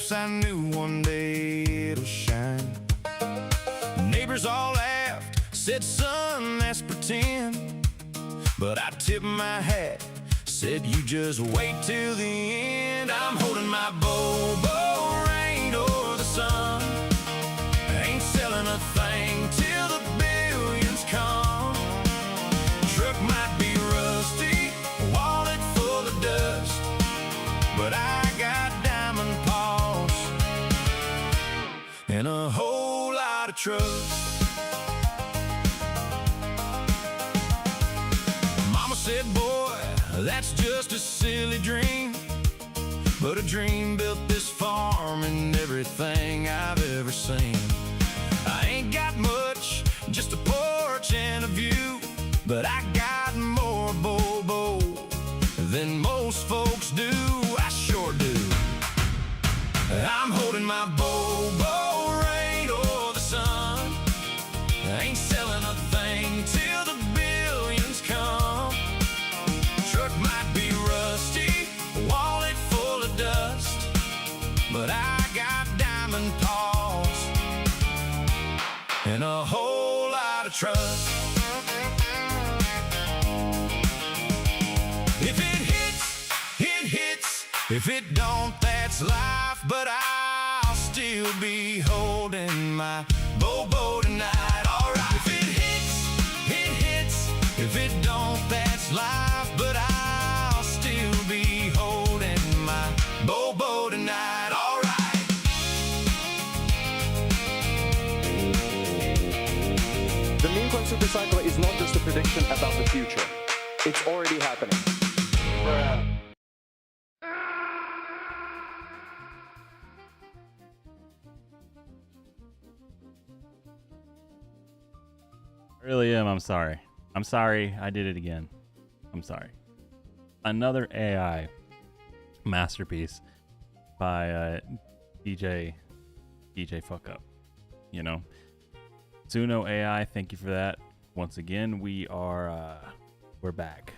guess I knew one day it'll shine. Neighbors all laughed, said, son, that's pretend. But I tipped my hat, said, you just wait till the end. I'm holding my Bobo, rain or the sun. I ain't selling a thing till the billions come. Truck might be rusty, wallet full of dust, but I got diamond paws and a whole lot of trust. Mama said, boy, that's just a silly dream, but a dream built this farm and everything I've ever seen. I ain't got much, just a porch and a view, but I got more Bobo than most folks do. I sure do. I'm holding my Bobo, rain or the sun. I ain't selling a thing till the billions come. Truck might be rusty, wallet full of dust, but I got diamond paws and a whole lot of trust. If it hits, it hits. If it don't, that's life. But I'll still be holding my Bobo tonight. Alright. If it hits, it hits. If it don't, that's life. But I'll still be holding my Bobo tonight. Alright. The meme super cycle is not just a prediction about the future. It's already happening. I really am. I'm sorry. I'm sorry. I did it again. I'm sorry. Another AI masterpiece by DJ Fuck Up. You know, Zuno AI. Thank you for that. Once again, we're back.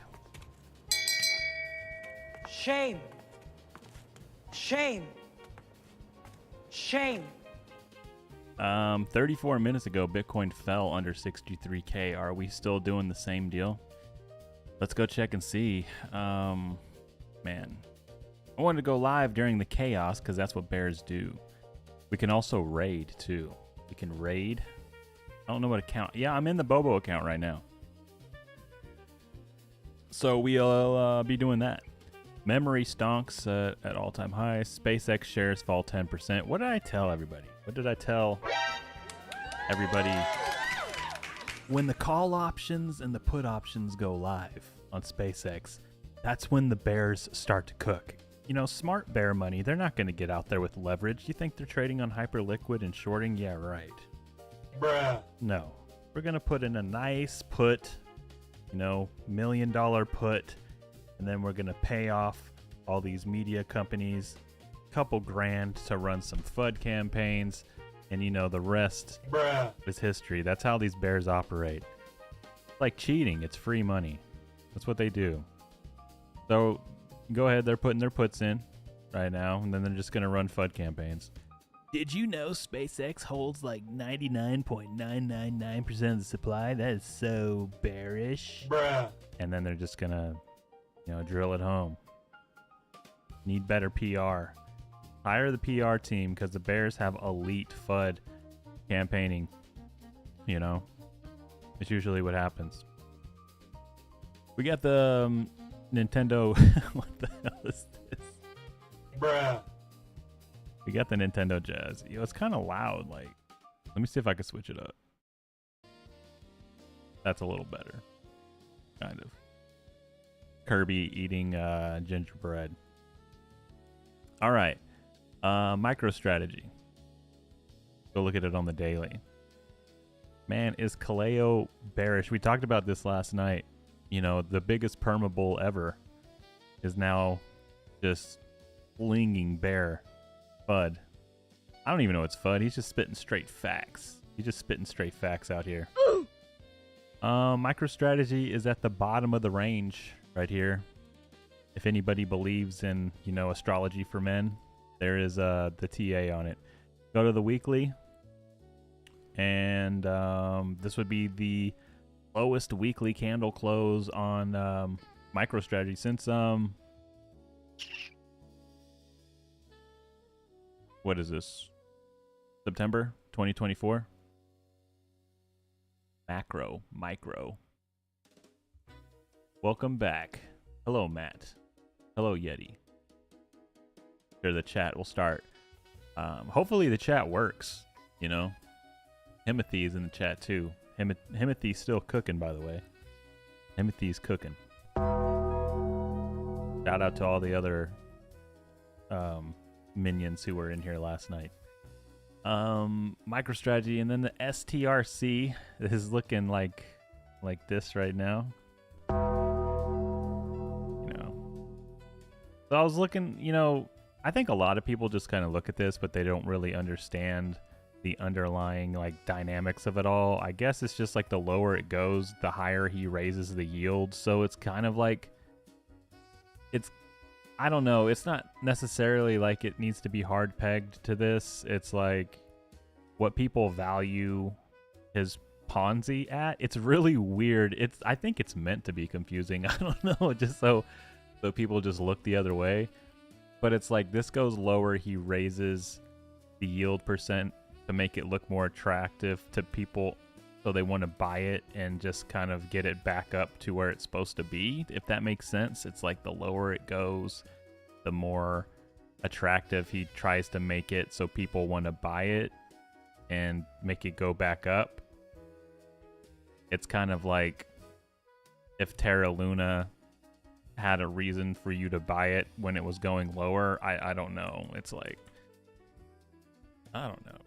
Shame. Shame. Shame. 34 minutes ago, Bitcoin fell under 63K. Are we still doing the same deal? Let's go check and see. Man, I wanted to go live during the chaos because that's what bears do. We can also raid too. We can raid. I don't know what account. Yeah, I'm in the Bobo account right now. So we'll be doing that. Memory stonks at all-time highs. SpaceX shares fall 10%. What did I tell everybody? What did I tell everybody? When the call options and the put options go live on SpaceX, that's when the bears start to cook. You know, smart bear money, they're not going to get out there with leverage. You think they're trading on Hyperliquid and shorting? Yeah, right. Bruh. No. We're going to put in a nice put, you know, $1 million put, and then we're going to pay off all these media companies a couple grand to run some FUD campaigns, and you know, the rest is history. That's how these bears operate. Like cheating, it's free money. That's what they do. So go ahead, they're putting their puts in right now, and then they're just going to run FUD campaigns. Did you know SpaceX holds like 99.999% of the supply? That is so bearish. And then they're just going to, you know, drill it home. Need better PR. Hire the PR team because the bears have elite FUD campaigning. You know, it's usually what happens. We got the Nintendo. What the hell is this? We got the Nintendo Jazz. Yo, it's kind of loud. Like, let me see if I can switch it up. That's a little better. Kind of. Kirby eating gingerbread. All right. MicroStrategy. Go look at it on the daily. Man, is Kaleo bearish? We talked about this last night. You know, the biggest perma bull ever is now just flinging bear FUD. I don't even know what's FUD. He's just spitting straight facts. He's just spitting straight facts out here. MicroStrategy is at the bottom of the range right here. If anybody believes in, you know, astrology for men, There is the TA on it. Go to the weekly, and this would be the lowest weekly candle close on MicroStrategy since what is this? September 2024. Micro. Welcome back. Hello, Matt. Hello, Yeti. Sure, the chat will start. Hopefully the chat works, you know. Timothy's in the chat too. Timothy's still cooking, by the way. Timothy's cooking. Shout out to all the other minions who were in here last night. MicroStrategy, and then the STRC is looking like this right now. You know. So I was looking, you know, I think a lot of people just kind of look at this, but they don't really understand the underlying like dynamics of it all. I guess it's just like the lower it goes, the higher he raises the yield. So it's kind of like, I don't know. It's not necessarily like it needs to be hard pegged to this. It's like what people value his Ponzi at. It's really weird. I think it's meant to be confusing. I don't know, just so people just look the other way. But it's like this goes lower, he raises the yield percent to make it look more attractive to people, so they want to buy it and just kind of get it back up to where it's supposed to be, if that makes sense. It's like the lower it goes, the more attractive he tries to make it so people want to buy it and make it go back up. It's kind of like if Terra Luna had a reason for you to buy it when it was going lower. I don't know. It's like, I don't know.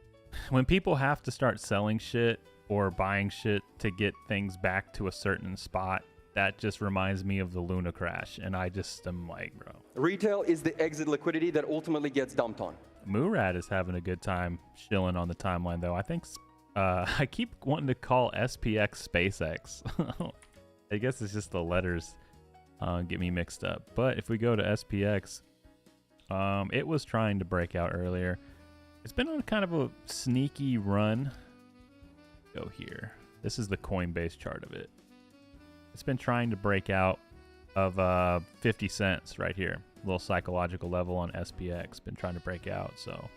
When people have to start selling shit or buying shit to get things back to a certain spot, that just reminds me of the Luna crash. And I just am like, bro. Retail is the exit liquidity that ultimately gets dumped on. Murad is having a good time chilling on the timeline, though. I think I keep wanting to call SPX SpaceX. I guess it's just the letters get me mixed up. But if we go to SPX, it was trying to break out earlier. It's been on kind of a sneaky run. Go here. This is the Coinbase chart of it. It's been trying to break out of 50 cents right here. A little psychological level on SPX. Been trying to break out. So,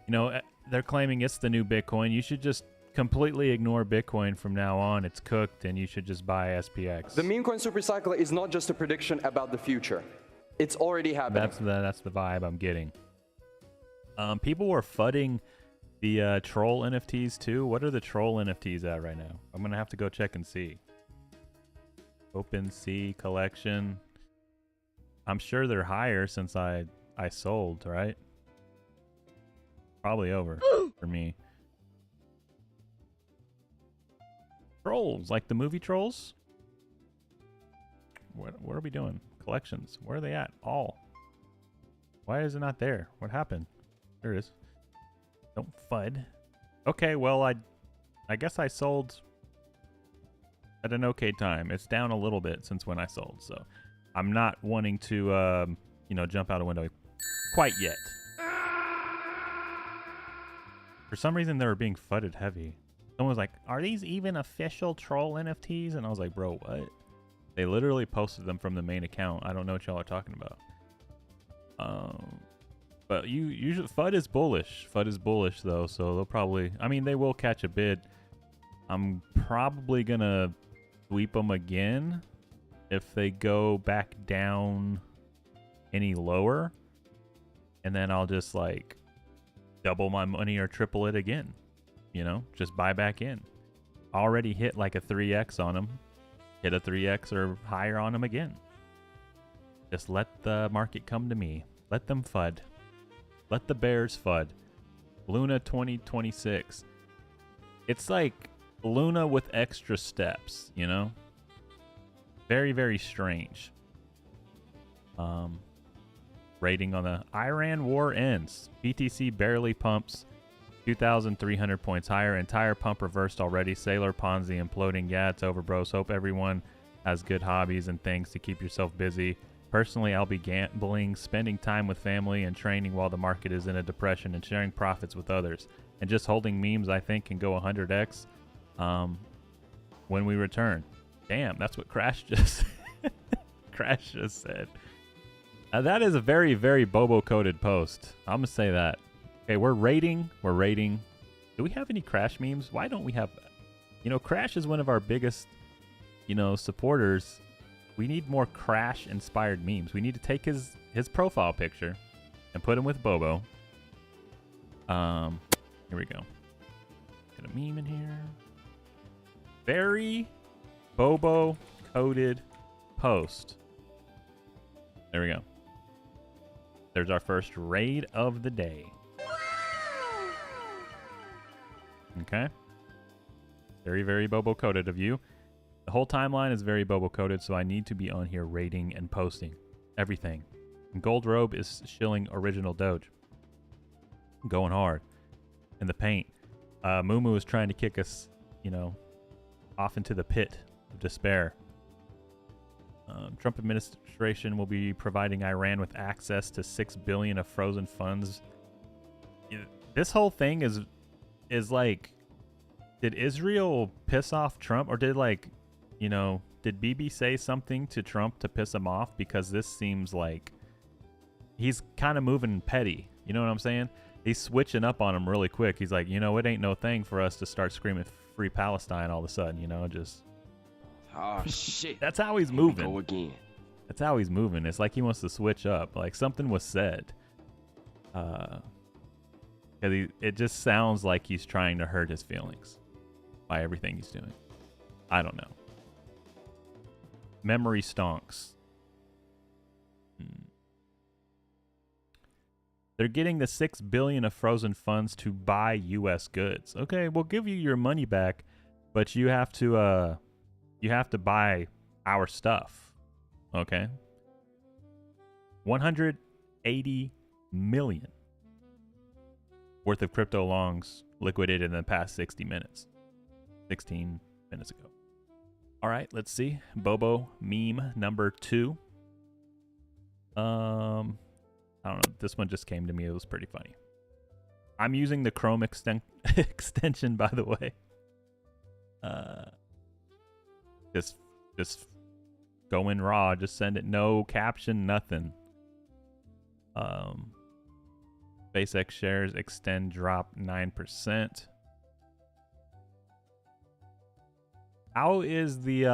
you know, they're claiming it's the new Bitcoin. You should just completely ignore Bitcoin from now on. It's cooked and you should just buy SPX. The meme coin super cycle is not just a prediction about the future. It's already happening. That's the vibe I'm getting. People were fudding the troll NFTs too. What are the troll NFTs at right now? I'm gonna have to go check and see. OpenSea collection. I'm sure they're higher since I sold, right? Probably over for me. Trolls, like the movie Trolls. What are we doing? Collections. Where are they at? All. Why is it not there? What happened? There it is. Don't FUD. Okay, well, I guess I sold at an okay time. It's down a little bit since when I sold, so I'm not wanting to, you know, jump out a window quite yet. For some reason, they were being FUDed heavy. Someone was like, are these even official troll NFTs? And I was like, bro, what? They literally posted them from the main account. I don't know what y'all are talking about. But usually FUD is bullish. FUD is bullish though, so they'll probably, I mean, they will catch a bid. I'm probably gonna sweep them again if they go back down any lower, and then I'll just like double my money or triple it again. You know, just buy back in. Already hit like a 3x on them. Hit a 3x or higher on them again. Just let the market come to me. Let them FUD. Let the bears FUD. Luna 2026. It's like Luna with extra steps, you know? Very, very strange. Rating on the Iran war ends. BTC barely pumps 2,300 points higher. Entire pump reversed already. Sailor Ponzi imploding. Yeah, it's over, bros. Hope everyone has good hobbies and things to keep yourself busy. Personally, I'll be gambling, spending time with family, and training while the market is in a depression, and sharing profits with others. And just holding memes, I think, can go 100x when we return. Damn, that's what Crash just Crash just said. That is a very, very Bobo-coded post. I'm going to say that. Okay, we're rating. Do we have any Crash memes? Why don't we have... Crash is one of our biggest, supporters. We need more Crash-inspired memes. We need to take his profile picture and put him with Bobo. Here we go. Get a meme in here. Very Bobo-coded post. There we go. There's our first raid of the day. Okay. Very, very Bobo-coded of you. The whole timeline is very Bobo-coded, so I need to be on here rating and posting everything. And Gold Robe is shilling original Doge. Going hard. In the paint. Moo is trying to kick us, off into the pit of despair. Trump administration will be providing Iran with access to $6 billion of frozen funds. This whole thing is like, did Israel piss off Trump, or did did Bibi say something to Trump to piss him off? Because this seems like he's kind of moving petty. You know what I'm saying? He's switching up on him really quick. He's like, it ain't no thing for us to start screaming free Palestine all of a sudden, just. Oh shit. That's how he's moving. Go again. That's how he's moving. It's like he wants to switch up. Like something was said. It just sounds like he's trying to hurt his feelings by everything he's doing. I don't know. Memory stonks. They're getting the $6 billion of frozen funds to buy U.S. goods. Okay, we'll give you your money back, but you have to buy our stuff. Okay. 180 million worth of crypto longs liquidated in the past 16 minutes ago. All right, let's see. Bobo meme number 2. I don't know. This one just came to me. It was pretty funny. I'm using the Chrome extension, by the way. Just go in raw. Just send it. No caption, nothing. SpaceX shares extend drop 9%. How is the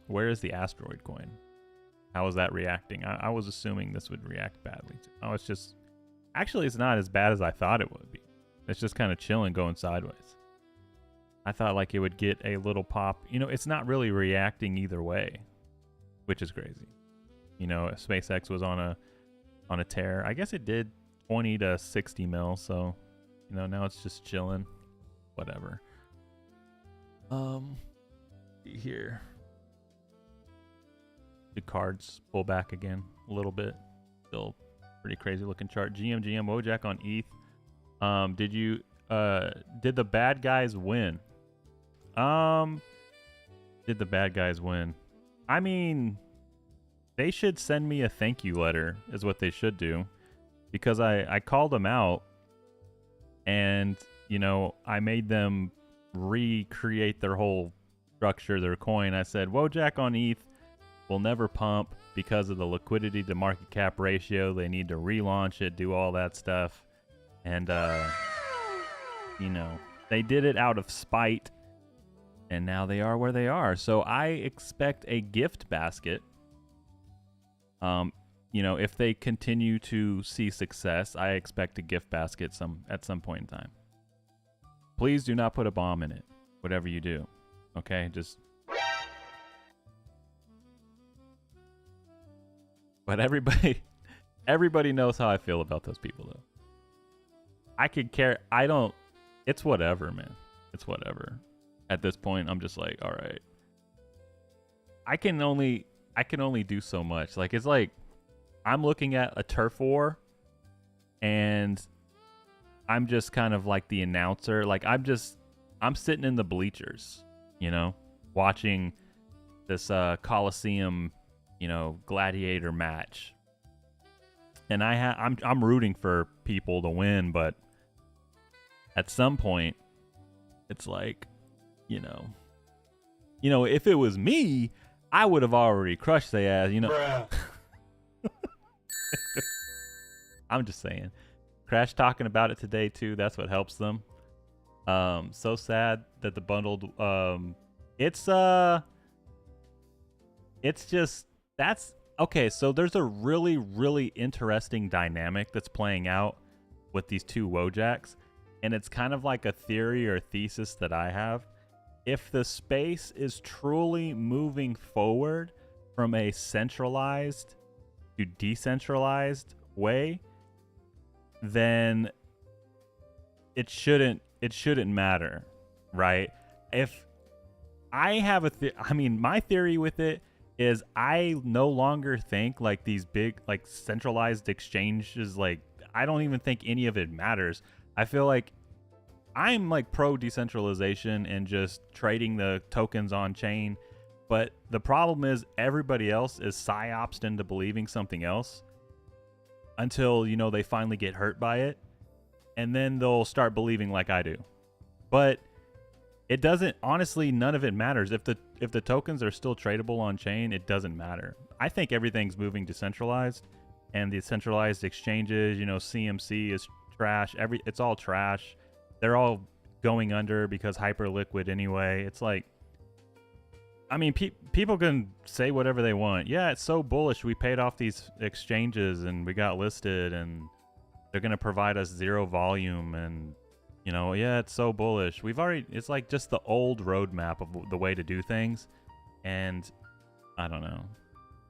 where is the asteroid coin? How is that reacting? I was assuming this would react badly. Oh, it's just actually it's not as bad as I thought it would be. It's just kind of chilling, going sideways. I thought like it would get a little pop. It's not really reacting either way, which is crazy. SpaceX was on a tear. I guess it did 20 to 60 mil, so now it's just chilling. Whatever. Here. The cards pull back again a little bit. Still pretty crazy looking chart. GM Wojak on ETH. Did the bad guys win? Did the bad guys win? I mean, they should send me a thank you letter is what they should do, because I called them out and I made them recreate their whole structure, their coin. I said Wojak on ETH will never pump because of the liquidity to market cap ratio. They need to relaunch it, do all that stuff. And they did it out of spite, and now they are where they are. So I expect a gift basket. If they continue to see success, I expect a gift basket at some point in time. Please do not put a bomb in it, whatever you do. Okay, just. But everybody knows how I feel about those people, though. I could care. I don't. It's whatever, man. It's whatever. At this point, I'm just like, all right. I can only do so much. Like, it's like I'm looking at a turf war, and I'm just kind of like the announcer. Like, I'm sitting in the bleachers, watching this Coliseum gladiator match. And I'm rooting for people to win, but at some point, it's like, if it was me, I would have already crushed their ass, I'm just saying. Crash talking about it today too. That's what helps them. So sad that the bundled. It's just that's okay. So there's a really, really interesting dynamic that's playing out with these two Wojaks, and it's kind of like a theory or thesis that I have. If the space is truly moving forward from a centralized to decentralized way, then it shouldn't matter, right? If I have my theory with it is I no longer think like these big like centralized exchanges, like I don't even think any of it matters. I feel like I'm like pro decentralization and just trading the tokens on chain, but the problem is everybody else is psyopsed into believing something else until they finally get hurt by it, and then they'll start believing like I do. But it doesn't, honestly, none of it matters. If the tokens are still tradable on chain, it doesn't matter. I think everything's moving decentralized, and the centralized exchanges, CMC is trash. It's all trash. They're all going under because Hyperliquid anyway. It's like, people can say whatever they want. Yeah, it's so bullish. We paid off these exchanges and we got listed, and they're going to provide us zero volume. And, yeah, it's so bullish. It's like just the old roadmap of the way to do things. And I don't know.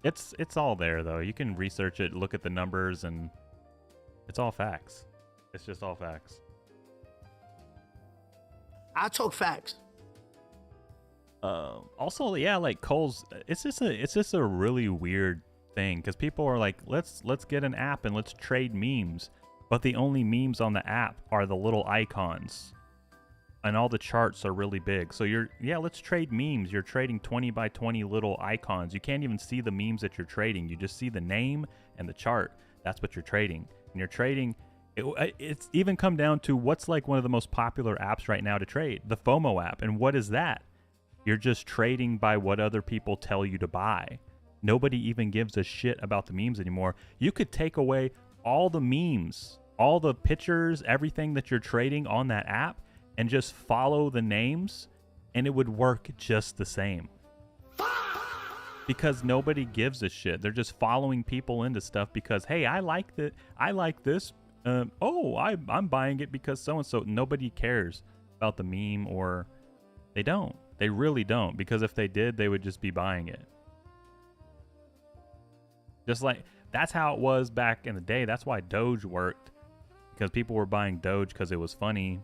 It's all there, though. You can research it, look at the numbers, and it's all facts. It's just all facts. I talk facts. Also, yeah, like Cole's, it's just a really weird thing because people are like, let's get an app and let's trade memes, but the only memes on the app are the little icons, and all the charts are really big. So let's trade memes. You're trading 20 by 20 little icons. You can't even see the memes that you're trading. You just see the name and the chart. That's what you're trading, and you're trading. It's even come down to what's like one of the most popular apps right now to trade, the FOMO app. And what is that? You're just trading by what other people tell you to buy. Nobody even gives a shit about the memes anymore. You could take away all the memes, all the pictures, everything that you're trading on that app, and just follow the names, and it would work just the same. Because nobody gives a shit. They're just following people into stuff because, hey, I like this. I'm buying it because so-and-so. Nobody cares about the meme, or they don't. They really don't, because if they did, they would just be buying it. Just like, that's how it was back in the day. That's why Doge worked, because people were buying Doge because it was funny.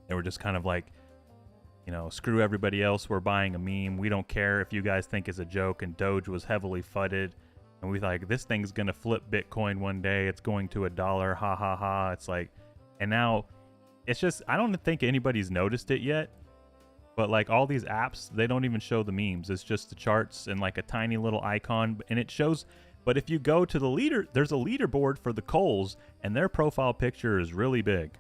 They were just kind of like, screw everybody else. We're buying a meme. We don't care if you guys think it's a joke. And Doge was heavily fudded. And we like, this thing's going to flip Bitcoin one day. It's going to $1. Ha ha ha. It's like, and now it's just, I don't think anybody's noticed it yet. But like all these apps, they don't even show the memes. It's just the charts and like a tiny little icon. And it shows, but if you go to there's a leaderboard for the Coles, and their profile picture is really big.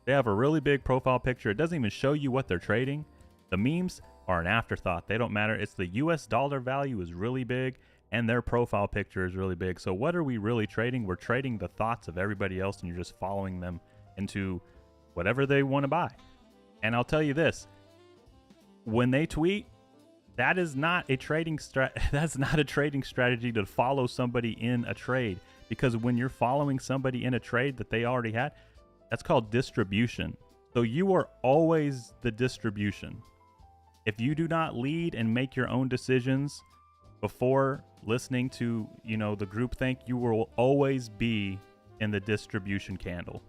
They have a really big profile picture. It doesn't even show you what they're trading. The memes are an afterthought. They don't matter. It's the US dollar value is really big, and their profile picture is really big. So what are we really trading? We're trading the thoughts of everybody else, and you're just following them into whatever they want to buy. And I'll tell you this, when they tweet, that is not a trading that's not a trading strategy to follow somebody in a trade, because when you're following somebody in a trade that they already had, that's called distribution. So you are always the distribution. If you do not lead and make your own decisions before listening to, the groupthink, you will always be in the distribution candle.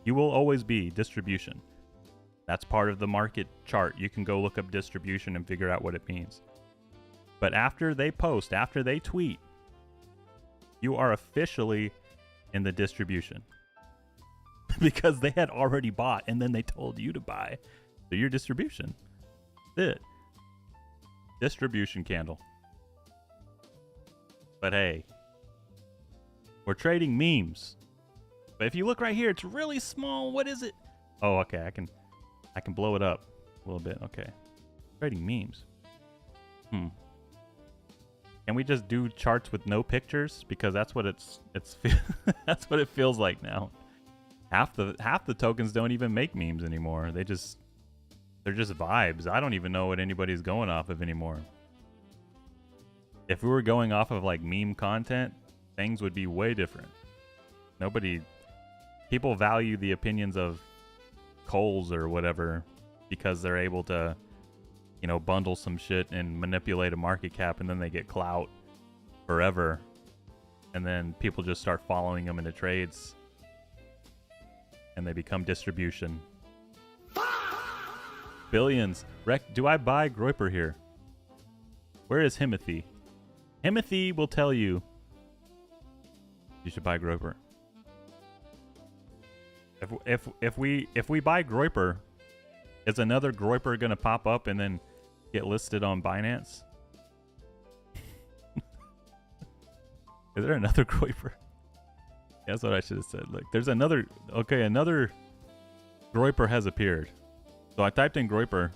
You will always be distribution. That's part of the market chart. You can go look up distribution and figure out what it means. But after they post, after they tweet, you are officially in the distribution. Because they had already bought, and then they told you to buy. So your distribution. That's it. Distribution candle. But hey, we're trading memes. But if you look right here, it's really small. What is it? Oh, okay. I can blow it up a little bit. Okay. Trading memes. Can we just do charts with no pictures? Because that's what it's that's what it feels like now. Half the tokens don't even make memes anymore. They're just vibes. I don't even know what anybody's going off of anymore. If we were going off of like meme content, things would be way different. People value the opinions of Coles or whatever because they're able to, you know, bundle some shit and manipulate a market cap, and then they get clout forever. And then people just start following them into trades. And they become distribution. Billions. Do I buy Groyper here? Where is Himothy? Himothy will tell you you should buy Groyper. If we buy Groyper, is another Groyper gonna pop up and then get listed on Binance? Is there another Groyper? That's what I should have said. Look, there's another. Okay, another Groyper has appeared. So I typed in Groyper,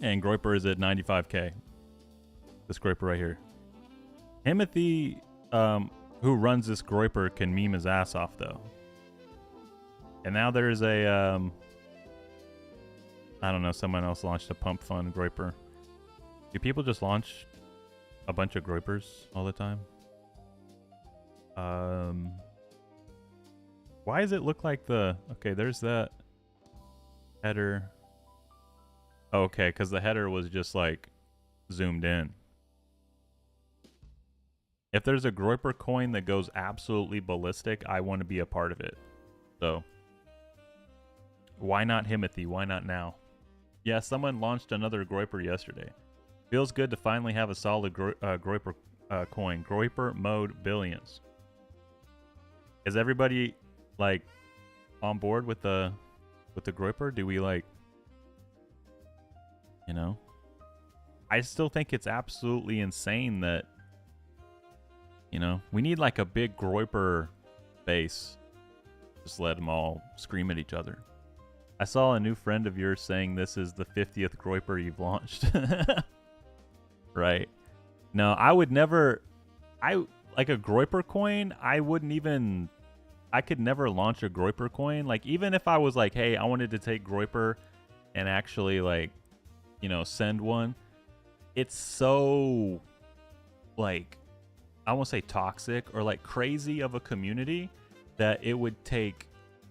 and Groyper is at 95K. This Groyper right here. Himothy, who runs this Groyper, can meme his ass off though. And now there's a I don't know, someone else launched a PumpFun Groyper. Do people just launch a bunch of Groypers all the time? Why does it look like the... Okay, there's that header. Okay, because the header was just like zoomed in. If there's a Groyper coin that goes absolutely ballistic, I want to be a part of it. So, why not Himothy? Why not now? Yeah, someone launched another Groyper yesterday. Feels good to finally have a solid Groyper coin. Groyper mode billions. Is everybody like on board with the Groyper? Do we like, you know? I still think it's absolutely insane that, you know, we need like a big Groyper base. Just let them all scream at each other. I saw a new friend of yours saying this is the 50th Groyper you've launched. Right. No, I would never... like a Groyper coin, I could never launch a Groyper coin. Like, even if I was like, hey, I wanted to take Groyper and actually, like, you know, send one. It's so, like, I won't say toxic or, like, crazy of a community that it would take,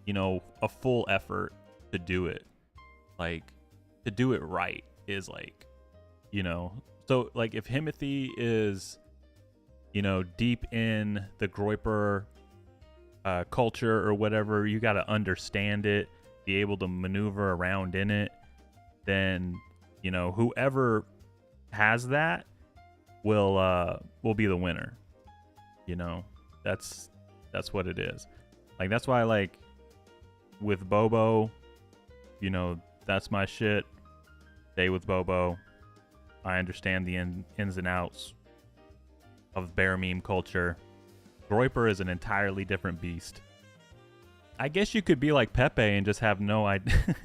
you know, a full effort to do it. Like, to do it right is, like, you know... So, like, if Himothy is, you know, deep in the Groyper culture or whatever, you got to understand it, be able to maneuver around in it, then, you know, whoever has that will be the winner. You know, that's what it is. Like, that's why, like, with Bobo, you know, that's my shit. Stay with Bobo. I understand the ins and outs of bear meme culture. Groyper is an entirely different beast. I guess you could be like Pepe and just have no idea.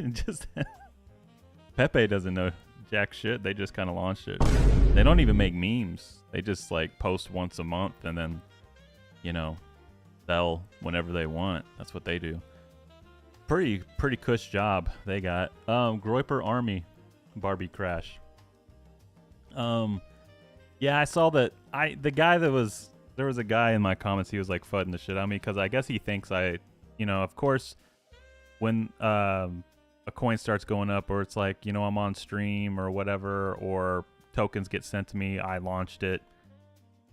Pepe doesn't know jack shit. They just kind of launched it. They don't even make memes. They just like post once a month and then, you know, sell whenever they want. That's what they do. Pretty cush job they got. Groyper Army Barbie Crash. Yeah, I saw that. There was a guy in my comments. He was like fudding the shit out of me because I guess he thinks you know, of course, when a coin starts going up, or it's like, you know, I'm on stream or whatever, or tokens get sent to me, I launched it,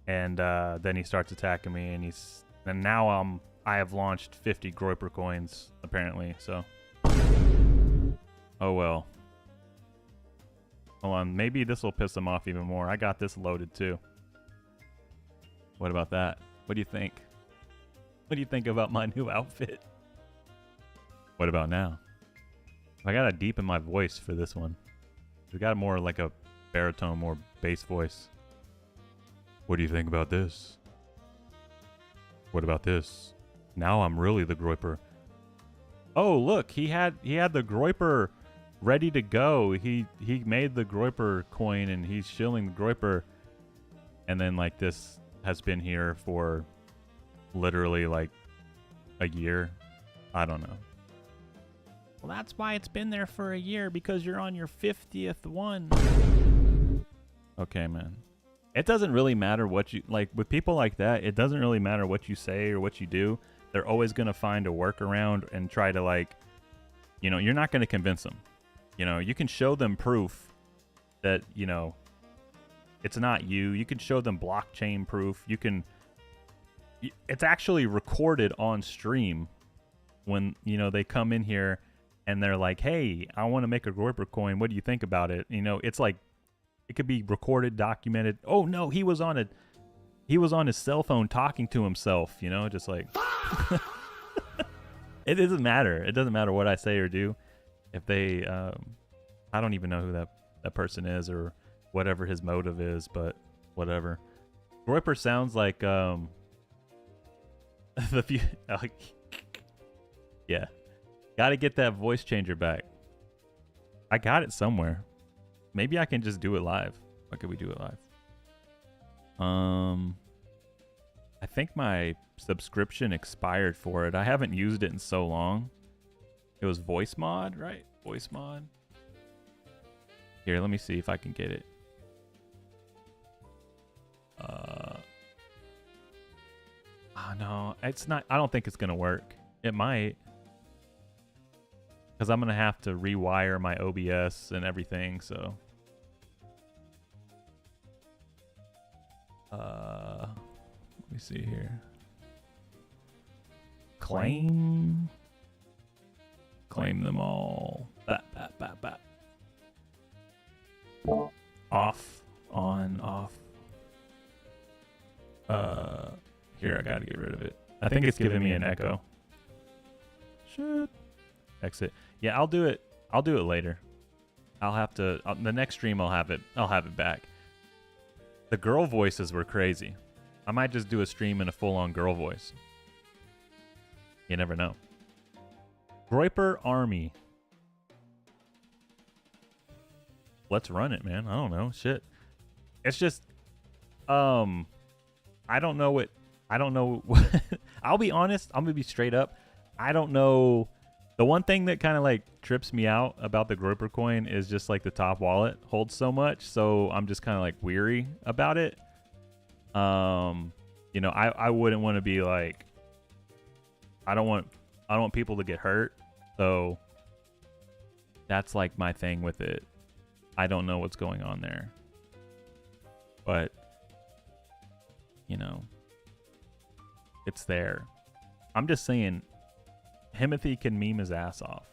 and then he starts attacking me, and now I have launched 50 Groyper coins apparently. So, oh well. Hold on, maybe this will piss them off even more. I got this loaded too. What about that? What do you think? What do you think about my new outfit? What about now? I gotta deepen my voice for this one. We got more like a baritone, more bass voice. What do you think about this? What about this? Now I'm really the Groiper. Oh, look, he had the Groiper ready to go. He made the Groiper coin and he's shilling the Groiper. And then like this has been here for literally like a year. I don't know. Well, that's why it's been there for a year, because you're on your 50th one. Okay, man. It doesn't really matter what you like with people like that. It doesn't really matter what you say or what you do. They're always going to find a workaround and try to like, you know, you're not going to convince them. You know, you can show them proof that, you know, it's not you. You can show them blockchain proof. You can, it's actually recorded on stream when, you know, they come in here and they're like, hey, I want to make a Groiper coin. What do you think about it? You know, it's like, it could be recorded, documented. Oh no, he was on his cell phone talking to himself, you know, just like, it doesn't matter. It doesn't matter what I say or do. If they, I don't even know who that person is or whatever his motive is, but whatever. Groiper sounds like, the few, yeah. Got to get that voice changer back. I got it somewhere. Maybe I can just do it live. How could we do it live? I think my subscription expired for it. I haven't used it in so long. It was voice mod, right? Voice mod. Here, let me see if I can get it. Oh no, it's not. I don't think it's gonna work. It might. Because I'm going to have to rewire my OBS and everything, so. Let me see here. Claim. Claim them all. Bap, bap, bap, bap. Off. On. Off. Here, I gotta get rid of it. I think it's giving me an echo. Shit. Exit. Yeah, I'll do it. I'll do it later. I'll have to. The next stream, I'll have it back. The girl voices were crazy. I might just do a stream in a full-on girl voice. You never know. Groiper Army. Let's run it, man. I don't know. Shit. It's just. I don't know what. I don't know. I'll be honest. I'm gonna be straight up. I don't know. The one thing that kind of like trips me out about the Groiper coin is just like the top wallet holds so much, so I'm just kind of like weary about it. You know, I wouldn't want to be like, I don't want people to get hurt, so that's like my thing with it. I don't know what's going on there, but you know, it's there. I'm just saying. Himothy can meme his ass off.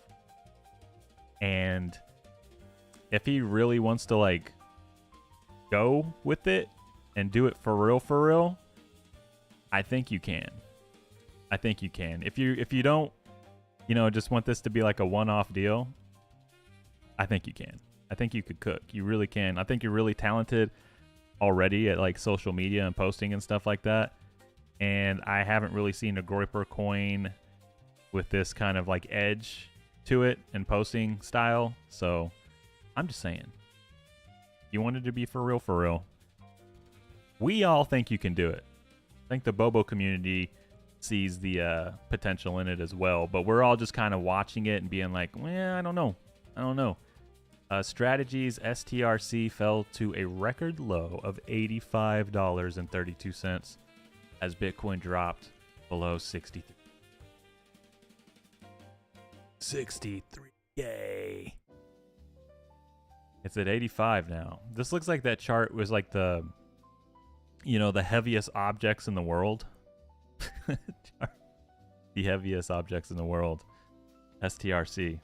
And if he really wants to like go with it and do it for real, I think you can. I think you can. If you don't, you know, just want this to be like a one-off deal, I think you can. I think you could cook. You really can. I think you're really talented already at like social media and posting and stuff like that. And I haven't really seen a Groiper coin with this kind of like edge to it and posting style. So I'm just saying, you wanted to be for real. We all think you can do it. I think the Bobo community sees the potential in it as well, but we're all just kind of watching it and being like, well, I don't know. Strategies STRC fell to a record low of $85.32 as Bitcoin dropped below 63. 63. Yay. It's at 85 now. This looks like that chart was like the, you know, the heaviest objects in the world. The heaviest objects in the world. STRC.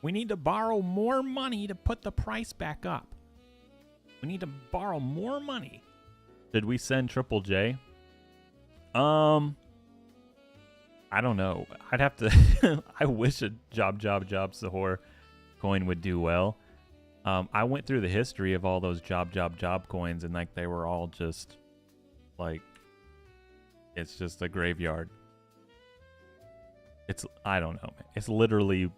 We need to borrow more money to put the price back up. We need to borrow more money. Did we send Triple J? I don't know. I'd have to. I wish a Job Sahur coin would do well. I went through the history of all those job coins, and like they were all just like, it's just a graveyard. I don't know, man. It's literally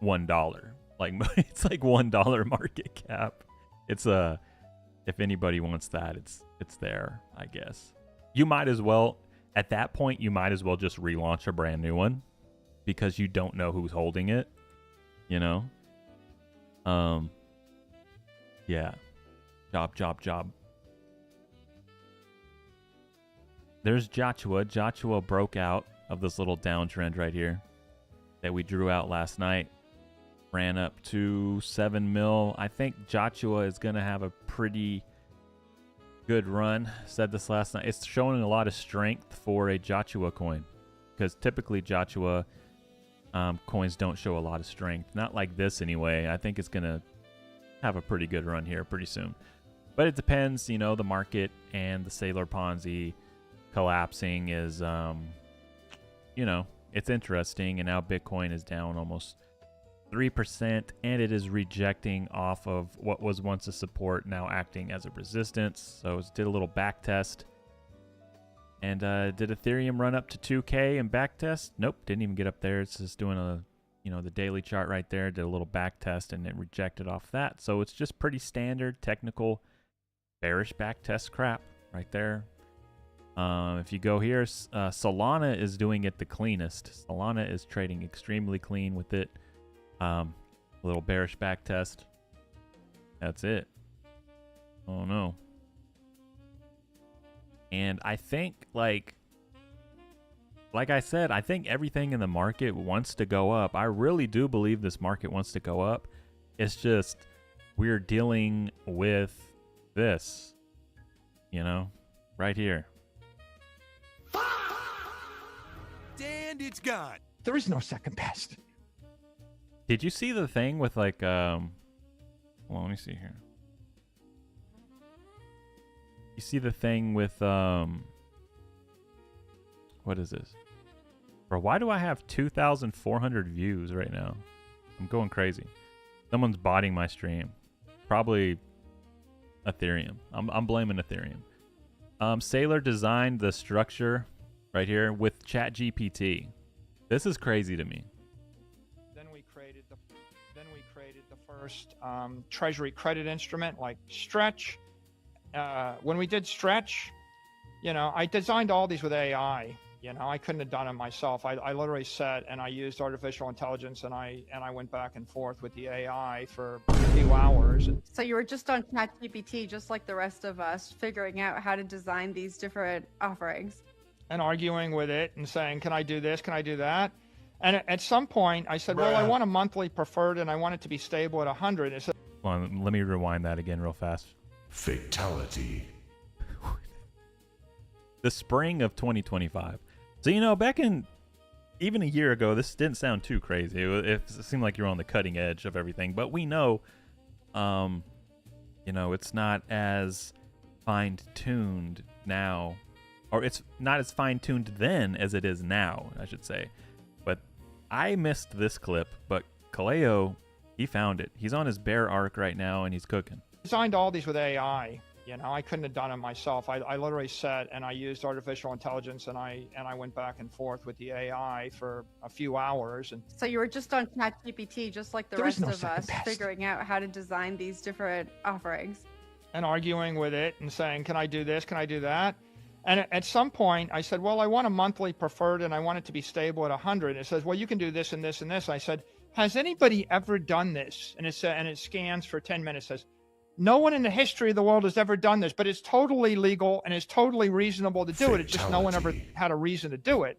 $1. Like it's like $1 market cap. It's if anybody wants that, it's there, I guess. You might as well, at that point, you might as well just relaunch a brand new one because you don't know who's holding it, you know? Yeah. Job. There's Joshua. Joshua broke out of this little downtrend right here that we drew out last night. Ran up to 7 mil. I think Joshua is going to have a pretty good run. Said this last night. It's showing a lot of strength for a Joshua coin because typically Joshua coins don't show a lot of strength. Not like this anyway. I think it's going to have a pretty good run here pretty soon. But it depends, you know, the market and the Sailor Ponzi collapsing is, you know, it's interesting. And now Bitcoin is down almost 3%, and it is rejecting off of what was once a support, now acting as a resistance. So it did a little back test. And did Ethereum run up to 2K and back test? Nope, didn't even get up there. It's just doing a, you know, the daily chart right there. Did a little back test and it rejected off that. So it's just pretty standard technical bearish back test crap right there. If you go here, Solana is doing it the cleanest. Solana is trading extremely clean with it. A little bearish back test. That's it. Oh no. And I think, like I said, I think everything in the market wants to go up. I really do believe this market wants to go up. It's just we're dealing with this, you know, right here. And it's gone. There is no second best. Did you see the thing with like, well, let me see here. You see the thing with, what is this? Bro, why do I have 2,400 views right now? I'm going crazy. Someone's botting my stream. Probably Ethereum. I'm blaming Ethereum. Sailor designed the structure right here with ChatGPT. This is crazy to me. Then we created the first treasury credit instrument like Stretch. When we did Stretch, you know, I designed all these with AI. You know, I couldn't have done it myself. I literally sat and I used artificial intelligence and I went back and forth with the AI for a few hours. So you were just on ChatGPT, just like the rest of us, figuring out how to design these different offerings. And arguing with it and saying, can I do this? Can I do that? And at some point I said, well, I want a monthly preferred and I want it to be stable at 100. It said, Hold on, let me rewind that again real fast. Fatality. The spring of 2025. So, you know, back in even a year ago, this didn't sound too crazy. It seemed like you're on the cutting edge of everything. But we know, you know, it's not as fine-tuned now. Or it's not as fine-tuned then as it is now, I should say. But I missed this clip. But Kaleo, he found it. He's on his bear arc right now, and he's cooking. Designed all these with AI. You know, I couldn't have done it myself. I literally sat and I used artificial intelligence and I went back and forth with the AI for a few hours. And So you were just on ChatGPT, just like the There is rest no of second us, best. figuring out how to design these different offerings. and arguing with it and saying, can I do this? Can I do that? And at some point I said, well, I want a monthly preferred and I want it to be stable at 100. It says, well, you can do this and this and this. I said, has anybody ever done this? And it scans for 10 minutes, says, no one in the history of the world has ever done this, but it's totally legal and it's totally reasonable to do it. It's just no one ever had a reason to do it.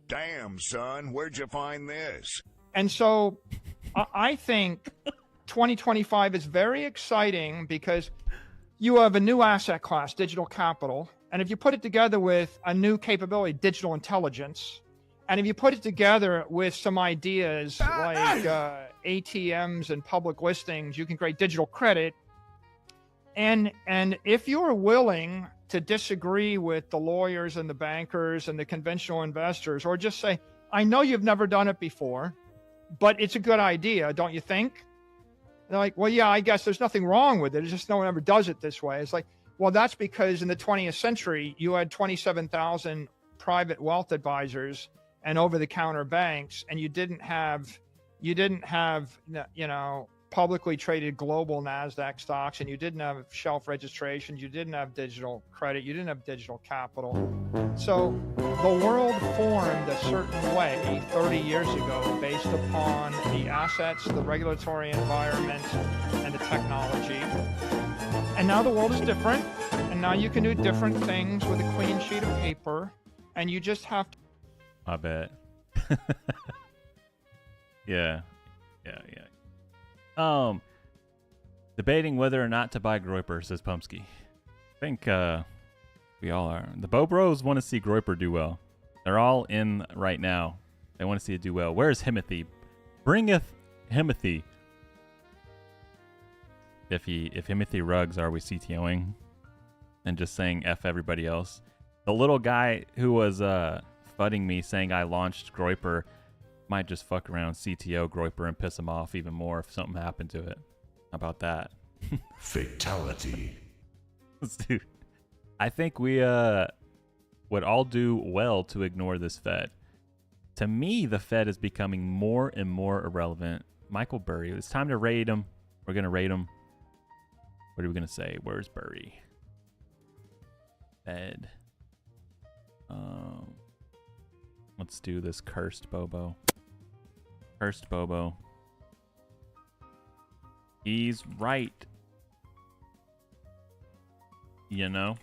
Damn, son, where'd you find this? And so I think 2025 is very exciting because you have a new asset class, digital capital. And if you put it together with a new capability, digital intelligence, and if you put it together with some ideas like ATMs and public listings, you can create digital credit. And if you're willing to disagree with the lawyers and the bankers and the conventional investors, or just say, I know you've never done it before, but it's a good idea, don't you think? they're like, well, yeah, I guess there's nothing wrong with it. It's just no one ever does it this way. It's like, well, that's because in the 20th century, you had 27,000 private wealth advisors and over-the-counter banks, and you didn't have, you know, publicly traded global NASDAQ stocks, and you didn't have shelf registrations, you didn't have digital credit, you didn't have digital capital. So the world formed a certain way 30 years ago based upon the assets, the regulatory environment, and the technology. And now the world is different, and now you can do different things with a clean sheet of paper, and you just have to. I bet. Yeah. Debating whether or not to buy Groyper, says Pumpsky. I think we all are. The Bobros want to see Groyper do well. They're all in right now. They want to see it do well. Where's Himothy? Bringeth Himothy. If Himothy rugs, are we CTOing? And just saying F everybody else. The little guy who was fudding me saying I launched Groyper might just fuck around CTO Groyper and piss him off even more if something happened to it. How about that? Fatality. Dude, I think we would all do well to ignore this Fed. To me, the Fed is becoming more and more irrelevant. Michael Burry, it's time to raid him. We're going to raid him. What are we going to say? Where's Burry? Fed. Let's do this cursed Bobo. Cursed Bobo. He's right. You know?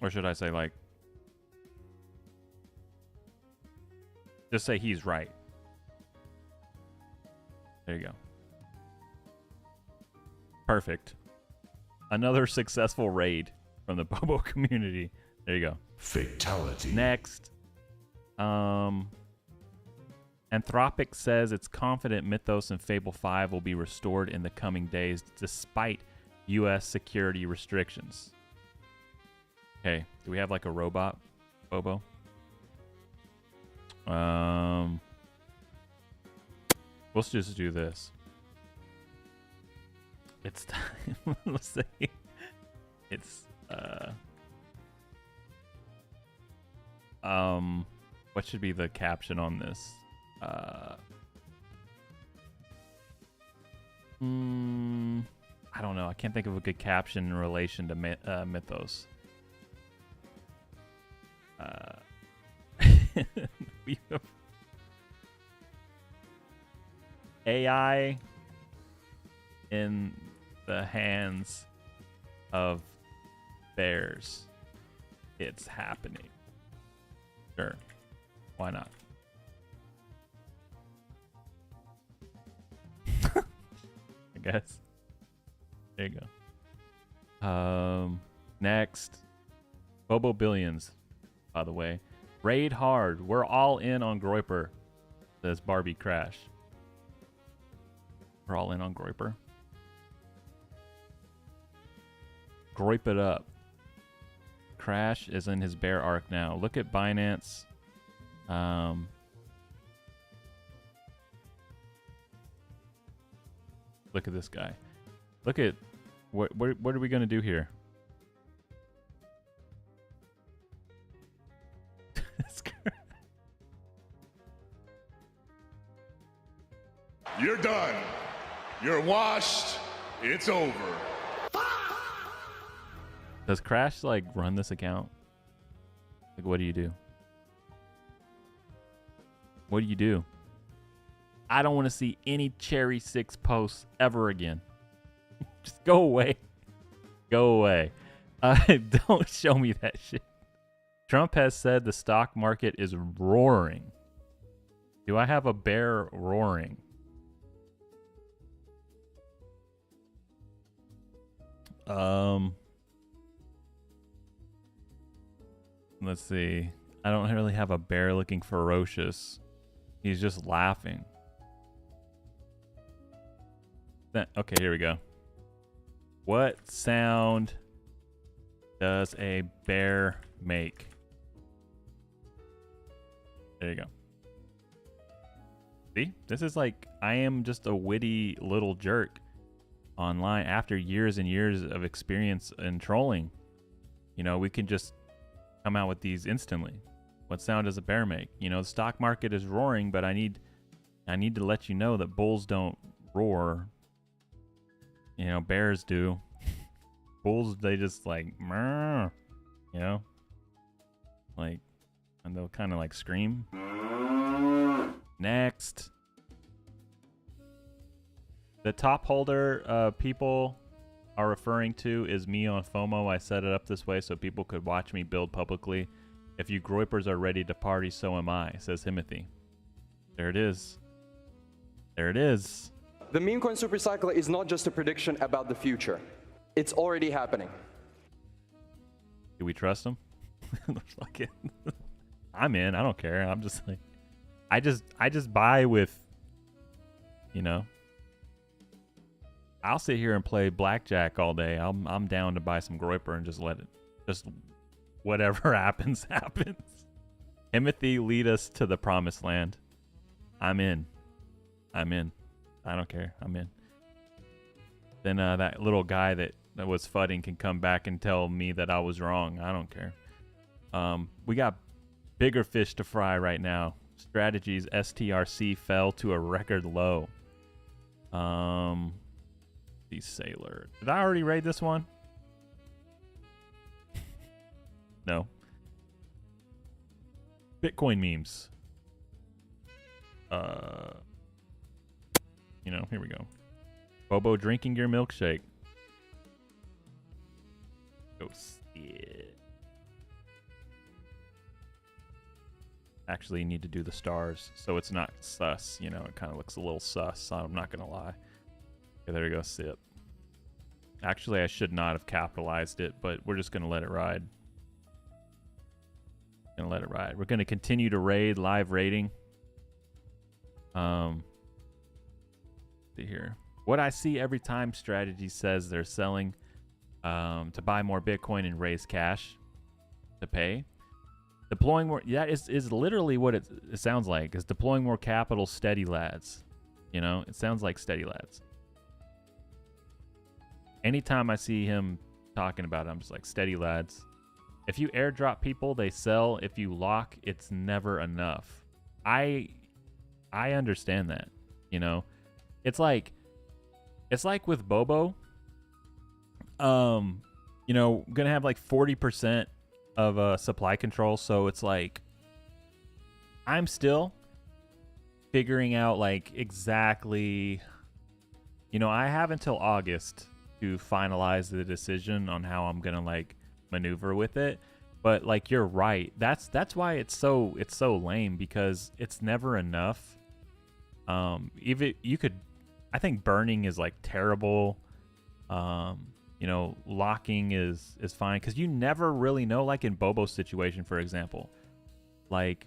Or should I say, like, just say he's right. There you go. Perfect. Another successful raid from the Bobo community. There you go. Fatality. Next. Anthropic says it's confident Mythos and Fable 5 will be restored in the coming days despite U.S. security restrictions. Okay, do we have like a robot, Bobo? Let's just do this. It's time. Let's say it's what should be the caption on this? I don't know. I can't think of a good caption in relation to Mythos. We have AI in the hands of bears. It's happening. Sure. Why not? I guess. There you go. Next. Bobo Billions, by the way. Raid hard. We're all in on Groyper, says Barbie Crash. We're all in on Groyper. Groyp it up. Crash is in his bear arc now. Look at Binance. Look at this guy. Look at what are we gonna do here? You're done. You're washed. It's over. Does Crash like run this account? Like, what do you do? What do you do? I don't want to see any Cherry 6 posts ever again. Just go away. Go away. Don't show me that shit. Trump has said the stock market is roaring. Do I have a bear roaring? Let's see. I don't really have a bear looking ferocious. He's just laughing. Okay, here we go. What sound does a bear make? There you go. See, this is like, I am just a witty little jerk online after years and years of experience in trolling. You know, we can just come out with these instantly. What sound does a bear make? You know, the stock market is roaring, but I need to let you know that bulls don't roar. You know, bears do. Bulls, they just like, "Mrrr," you know, like, and they'll kind of like scream. Next. The top holder people are referring to is me on FOMO. I set it up this way so people could watch me build publicly. If you groypers are ready to party, so am I, says Timothy. There it is. There it is. The meme coin super cycle is not just a prediction about the future. It's already happening. Do we trust him? I'm in. I don't care. I'm just like, I just buy with, you know. I'll sit here and play blackjack all day. I'm down to buy some groyper and just let it, just whatever happens, happens. Timothy, lead us to the promised land. I'm in. I'm in. I don't care. I'm in. Then that little guy that was fudding can come back and tell me that I was wrong. I don't care. We got bigger fish to fry right now. Strategies STRC fell to a record low. The Sailor. Did I already raid this one? No. Bitcoin memes. You know, here we go. Bobo drinking your milkshake. Go see it. Actually, you need to do the stars so it's not sus. You know, it kind of looks a little sus. So I'm not going to lie. Okay, there we go. Sip. Actually, I should not have capitalized it, but we're just going to let it ride. Gonna let it ride. We're going to continue to raid, live raiding. See here. What I see every time strategy says they're selling to buy more Bitcoin and raise cash to pay. Deploying more, yeah, is literally what it sounds like. Is deploying more capital, steady lads. You know, it sounds like steady lads. Anytime I see him talking about it, I'm just like, steady lads. If you airdrop people, they sell. If you lock, it's never enough. I understand that, you know. It's like with Bobo. You know, gonna have like 40% of supply control, so it's like I'm still figuring out like exactly, you know, I have until August to finalize the decision on how I'm gonna like maneuver with it. But like, you're right, that's why it's so lame, because it's never enough. Even you could, I think burning is like terrible. You know, locking is fine, because you never really know. Like in Bobo's situation, for example, like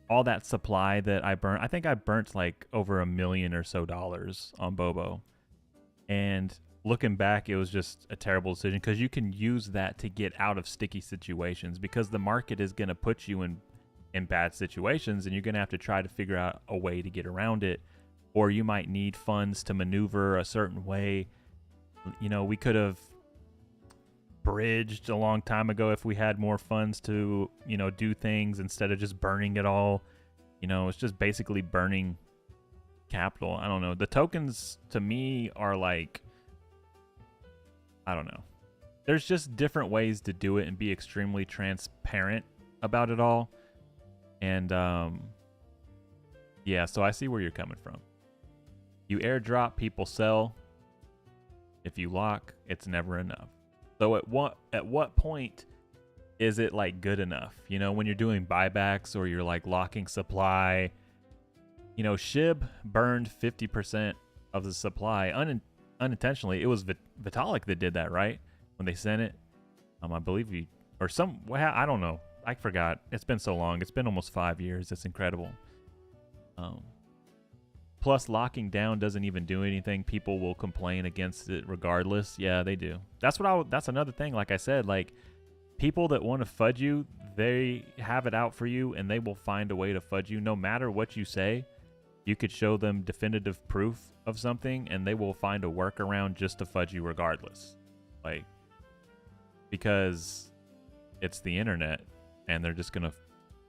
all that supply that I burnt, I think I burnt like over $1 million or so on Bobo, and looking back, it was just a terrible decision, because you can use that to get out of sticky situations, because the market is going to put you in bad situations, and you're going to have to try to figure out a way to get around it, or you might need funds to maneuver a certain way. You know, we could have bridged a long time ago if we had more funds to, you know, do things instead of just burning it all. You know, it's just basically burning capital. I don't know. The tokens to me are like, I don't know. There's just different ways to do it and be extremely transparent about it all. And yeah, so I see where you're coming from. You airdrop, people sell. If you lock, it's never enough. So at what point is it like good enough? You know, when you're doing buybacks or you're like locking supply. You know, SHIB burned 50% of the supply unintentionally. It was Vitalik that did that, right? When they sent it, I believe he, or some, I don't know. I forgot. It's been so long. It's been almost 5 years. It's incredible. Plus, locking down doesn't even do anything. People will complain against it regardless. Yeah, they do. That's another thing. Like I said, like people that want to fudge you, they have it out for you, and they will find a way to fudge you no matter what you say. You could show them definitive proof of something, and they will find a workaround just to fudge you regardless. Like, because it's the internet, and they're just gonna,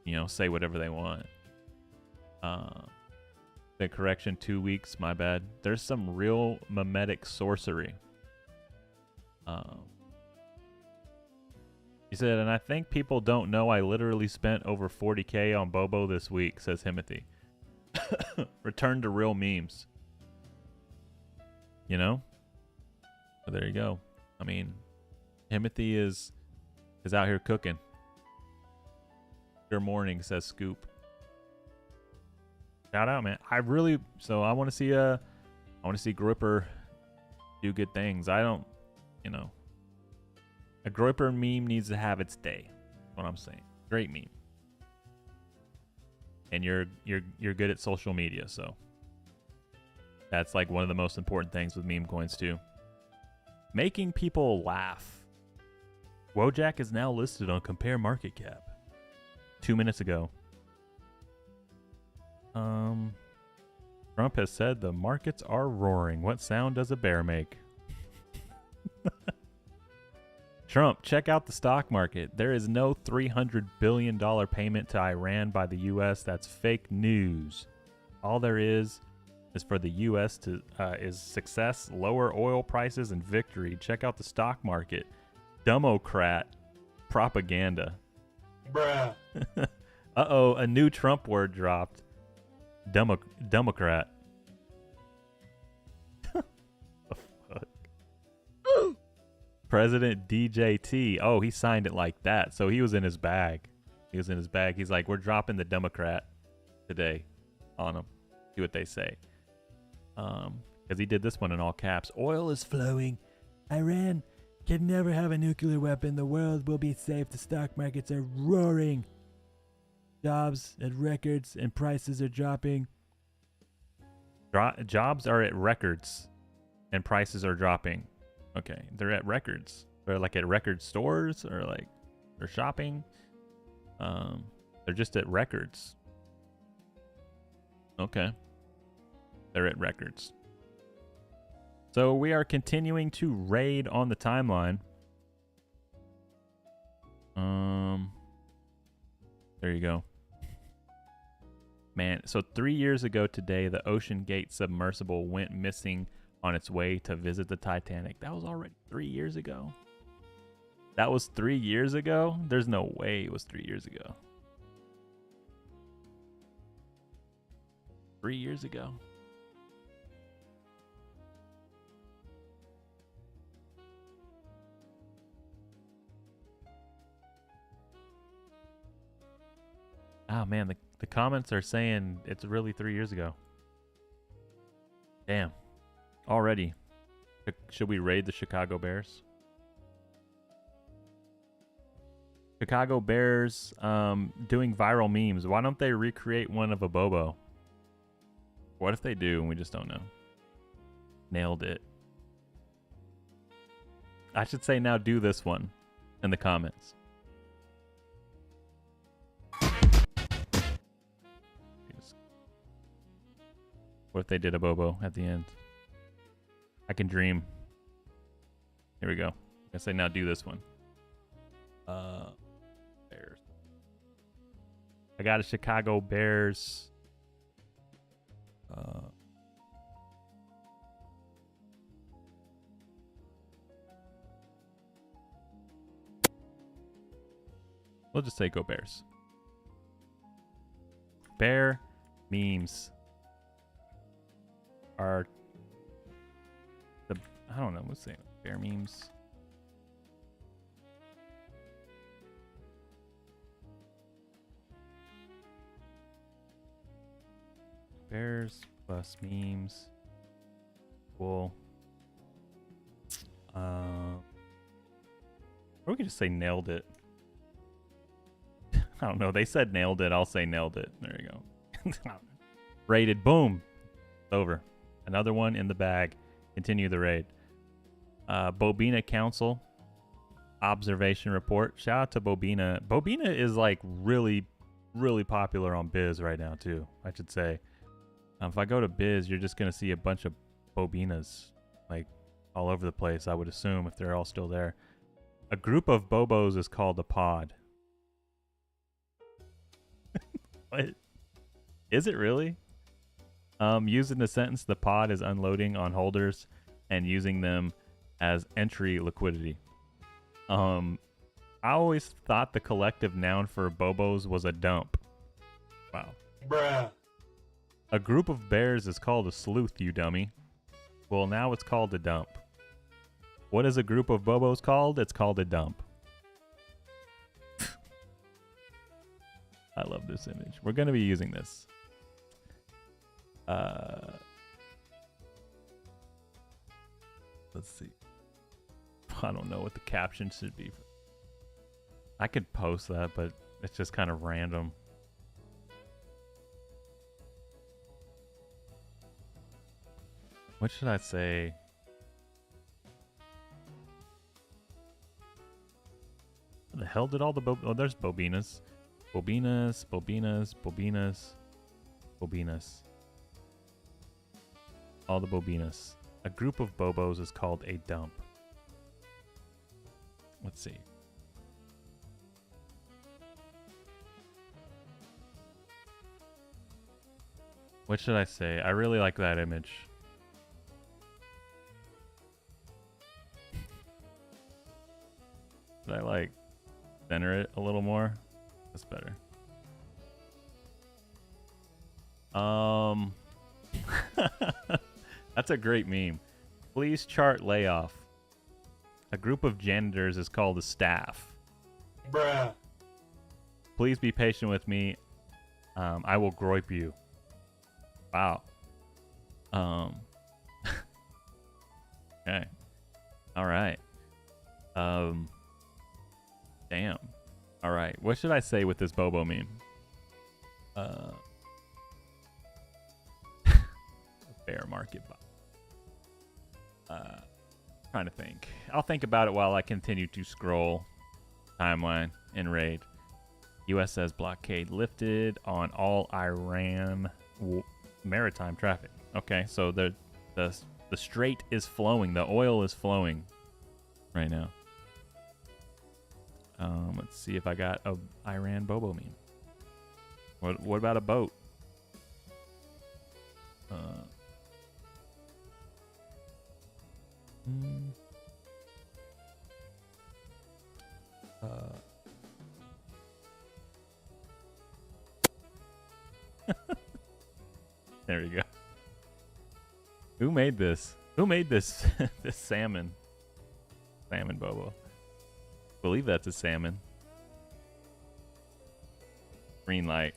you know, say whatever they want. The correction, 2 weeks, my bad. There's some real memetic sorcery. He said, and I think people don't know I literally spent over 40K on Bobo this week, says Himothy. Return to real memes. You know? So there you go. I mean, Himothy is out here cooking. Good morning, says Scoop. Shout out, man. I want to see Gripper do good things. I don't, you know. A Gripper meme needs to have its day. That's what I'm saying. Great meme. And you're good at social media, so that's like one of the most important things with meme coins too. Making people laugh. Wojak is now listed on Compare Market Cap. 2 minutes ago. Trump has said the markets are roaring. What sound does a bear make? Trump, check out the stock market. There is no $300 billion payment to Iran by the U.S. That's fake news. All there is for the U.S. to is success, lower oil prices, and victory. Check out the stock market. Democrat propaganda. Bruh. Uh-oh, a new Trump word dropped. Democrat. The fuck? President DJT. Oh, he signed it like that. So he was in his bag. He's like, we're dropping the Democrat today on him. See what they say. Because he did this one in all caps. Oil is flowing. Iran can never have a nuclear weapon. The world will be safe. The stock markets are roaring. Jobs at records and prices are dropping. Jobs are at records and prices are dropping. Okay, they're at records. They're like at record stores or like they're shopping. They're just at records. Okay. They're at records. So we are continuing to raid on the timeline. There you go. Man, so 3 years ago today, the Ocean Gate submersible went missing on its way to visit the Titanic. That was already 3 years ago. That was 3 years ago? There's no way it was 3 years ago. 3 years ago. Oh man, the comments are saying it's really 3 years ago. Damn. Already. Should we raid the Chicago Bears? Chicago Bears doing viral memes. Why don't they recreate one of a Bobo? What if they do and we just don't know? Nailed it. I should say now do this one in the comments. What if they did a Bobo at the end? I can dream. Here we go. I say now do this one. Bears. I got a Chicago Bears. We'll just say go Bears. Bear memes are the, I don't know, let's say bear memes. Bears plus memes. Cool. Or we could just say nailed it. I don't know. They said nailed it. I'll say nailed it. There you go. Rated. Boom. It's over. Another one in the bag. Continue the raid. Bobina Council. Observation report. Shout out to Bobina. Bobina is like really, really popular on Biz right now too, I should say. If I go to Biz, you're just gonna see a bunch of Bobinas like all over the place. I would assume if they're all still there. A group of Bobos is called a pod. What? Is it really? Used in the sentence, the pod is unloading on holders and using them as entry liquidity. I always thought the collective noun for Bobos was a dump. Wow. Bruh. A group of bears is called a sleuth, you dummy. Well, now it's called a dump. What is a group of Bobos called? It's called a dump. I love this image. We're going to be using this. Let's see. I don't know what the caption should be. I could post that, but it's just kind of random. What should I say? What the hell did all the oh, there's Bobinas. Bobinas, Bobinas, Bobinas, Bobinas. All the Bobinas. A group of Bobos is called a dump. Let's see. What should I say? I really like that image. Should I like center it a little more? That's better. That's a great meme. Please chart layoff. A group of janitors is called a staff. Bruh. Please be patient with me. I will groip you. Wow. Okay. All right. Damn. All right. What should I say with this Bobo meme? Bear market. Trying to think. I'll think about it while I continue to scroll timeline in raid. U.S. says blockade lifted on all Iran maritime traffic. Okay, so the strait is flowing. The oil is flowing right now. Let's see if I got a Iran Bobo meme. What about a boat? There you go. Who made this? Who made this? This salmon? Salmon Bobo. I believe that's a salmon. Green light.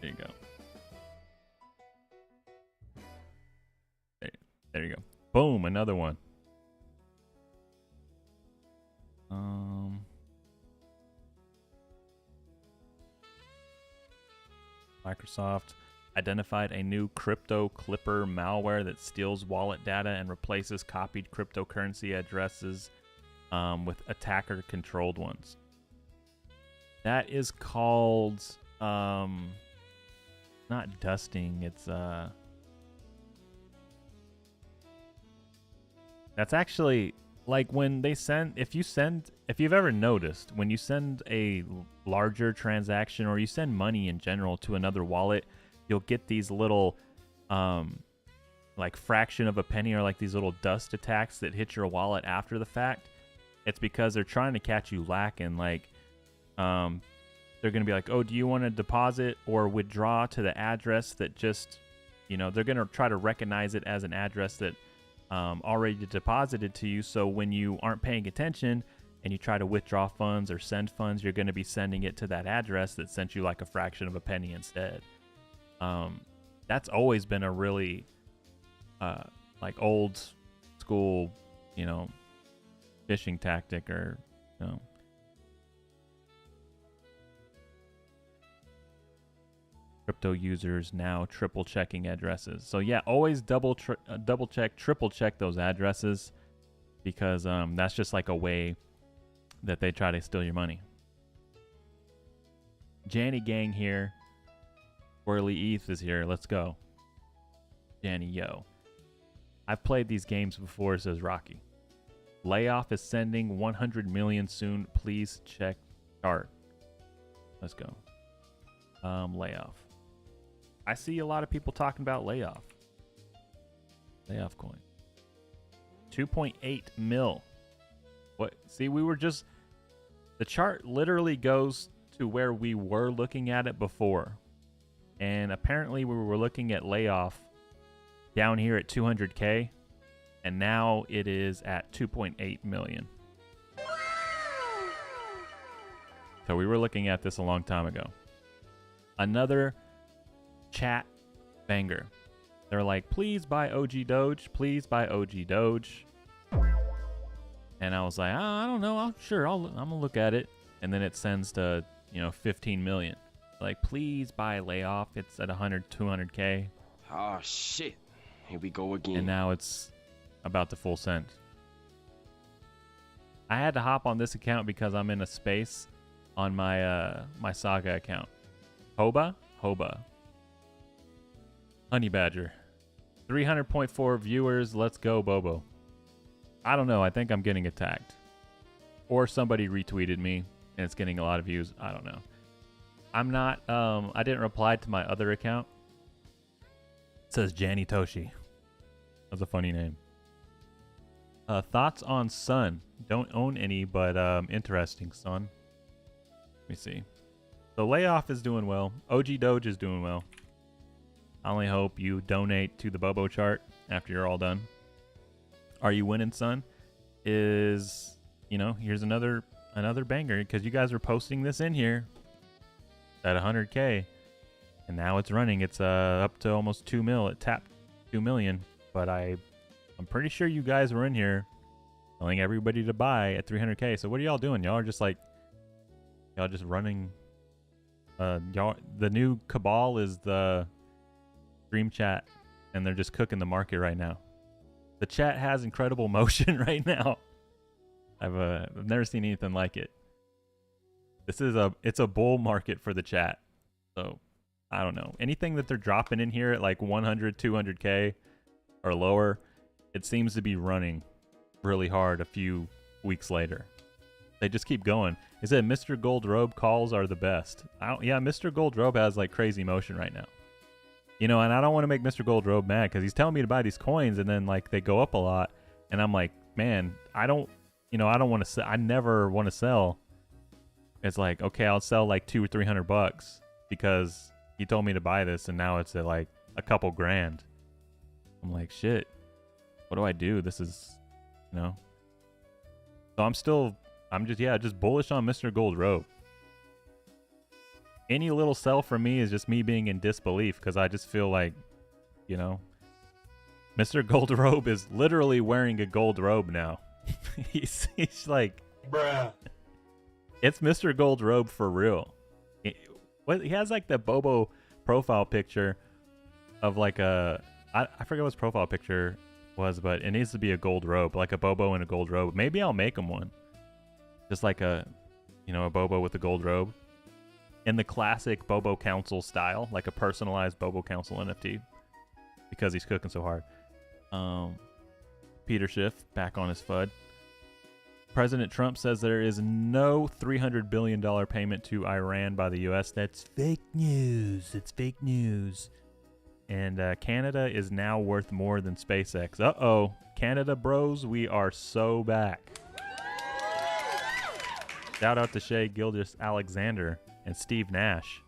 There you go. There you go. Boom, another one. Microsoft identified a new crypto clipper malware that steals wallet data and replaces copied cryptocurrency addresses with attacker controlled ones. That is called not dusting, it's that's actually like when they send, if you've ever noticed, when you send a larger transaction or you send money in general to another wallet, you'll get these little like fraction of a penny or like these little dust attacks that hit your wallet after the fact. It's because they're trying to catch you lacking. Like they're going to be like, oh, do you want to deposit or withdraw to the address that just, you know, they're going to try to recognize it as an address that already deposited to you. So when you aren't paying attention and you try to withdraw funds or send funds, you're going to be sending it to that address that sent you like a fraction of a penny instead. That's always been a really like old school, you know, phishing tactic, or you know, crypto users now triple checking addresses. So yeah, always double check, triple check those addresses, because that's just like a way that they try to steal your money. Janny Gang here. Swirly ETH is here. Let's go. Danny, yo. I've played these games before, says Rocky. Layoff is sending 100 million soon. Please check chart. Let's go. Layoff. I see a lot of people talking about layoff. Layoff coin. 2.8 mil. What? See, we were just... The chart literally goes to where we were looking at it before. And apparently we were looking at layoff down here at 200K. And now it is at 2.8 million. So we were looking at this a long time ago. Another chat banger. They're like, please buy OG Doge. Please buy OG Doge. And I was like, oh, I don't know. I'm going to look at it. And then it sends to, 15 million. Like, please buy layoff. It's at 100, 200K. Oh, shit. Here we go again. And now it's about to full send. I had to hop on this account because I'm in a space on my my Saga account. Hoba? Honey Badger. 300.4 viewers. Let's go, Bobo. I don't know. I think I'm getting attacked. Or somebody retweeted me and it's getting a lot of views. I don't know. I'm not, I didn't reply to my other account. It says Janny Toshi. That's a funny name. Thoughts on Sun? Don't own any, but interesting, Sun. Let me see. The layoff is doing well. OG Doge is doing well. I only hope you donate to the Bobo chart after you're all done. Are you winning, Sun? Is, here's another banger because you guys are posting this in here at 100K. And now it's running. It's up to almost 2 mil. It tapped 2 million. But I'm pretty sure you guys were in here telling everybody to buy at 300K. So what are y'all doing? Y'all are just like, y'all just running. The new cabal is the stream chat, and they're just cooking the market right now. The chat has incredible motion right now. I've never seen anything like it. It's a bull market for the chat. So I don't know. Anything that they're dropping in here at like 100, 200K or lower, it seems to be running really hard a few weeks later. They just keep going. It said Mr. Gold Robe calls are the best. Yeah, Mr. Gold Robe has like crazy motion right now. And I don't want to make Mr. Gold Robe mad because he's telling me to buy these coins and then like they go up a lot. And I'm like, man, I don't want to sell. I never want to sell. It's like, okay, I'll sell like $200 or $300 because he told me to buy this and now it's at like a couple grand. I'm like, shit, what do I do? This is, So I'm just bullish on Mr. Gold Robe. Any little sell from me is just me being in disbelief because I just feel like, Mr. Gold Robe is literally wearing a gold robe now. he's like, Bruh. It's Mr. Gold Robe for real. He has like the Bobo profile picture of like I forget what his profile picture was, but it needs to be a gold robe, like a Bobo in a gold robe. Maybe I'll make him one. Just like a Bobo with a gold robe. In the classic Bobo Council style, like a personalized Bobo Council NFT. Because he's cooking so hard. Peter Schiff, back on his FUD. President Trump says there is no $300 billion payment to Iran by the U.S. That's fake news. It's fake news. And Canada is now worth more than SpaceX. Uh-oh. Canada bros, we are so back. Shout out to Shea Gildas Alexander and Steve Nash.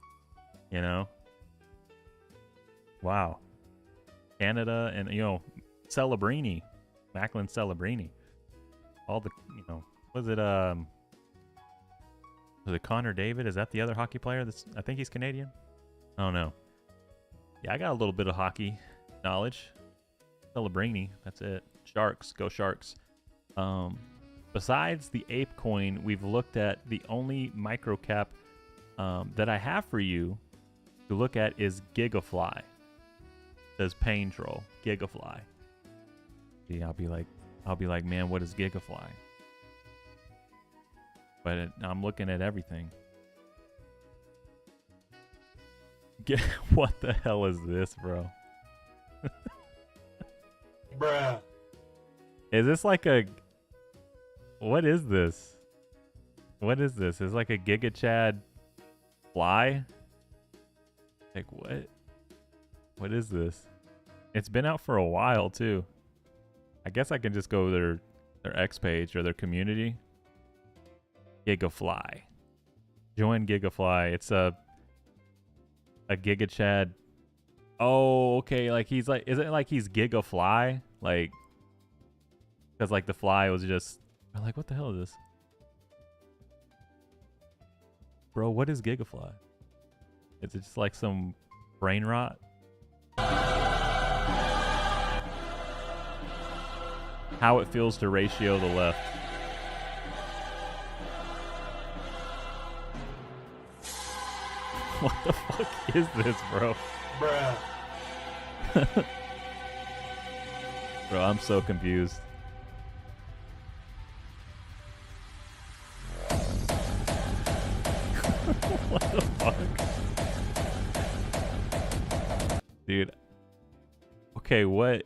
Wow. Canada and, Celebrini. Macklin Celebrini. All the, was it Connor David? Is that the other hockey player? I think he's Canadian. I don't know. Yeah, I got a little bit of hockey knowledge. Celebrini, that's it. Sharks, go Sharks. Besides the ape coin, we've looked at the only microcap that I have for you to look at is Gigafly. It says Pain Troll, Gigafly. See, I'll be like, man, what is Gigafly? But I'm looking at everything. What the hell is this, bro? Bruh. Is this like a... What is this? What is this? Is like a Giga Chad fly? Like what? What is this? It's been out for a while too. I guess I can just go to their X page or their community. Gigafly. Join Gigafly. It's a Giga Chad. Oh, okay. Like he's like, isn't it like he's Gigafly? Like, because like the fly was just. I'm like, what the hell is this? Bro, what is Gigafly? Is it just like some brain rot? How it feels to ratio the left. What the fuck is this, bro? Bruh. Bro, I'm so confused. What the fuck? Dude. Okay, what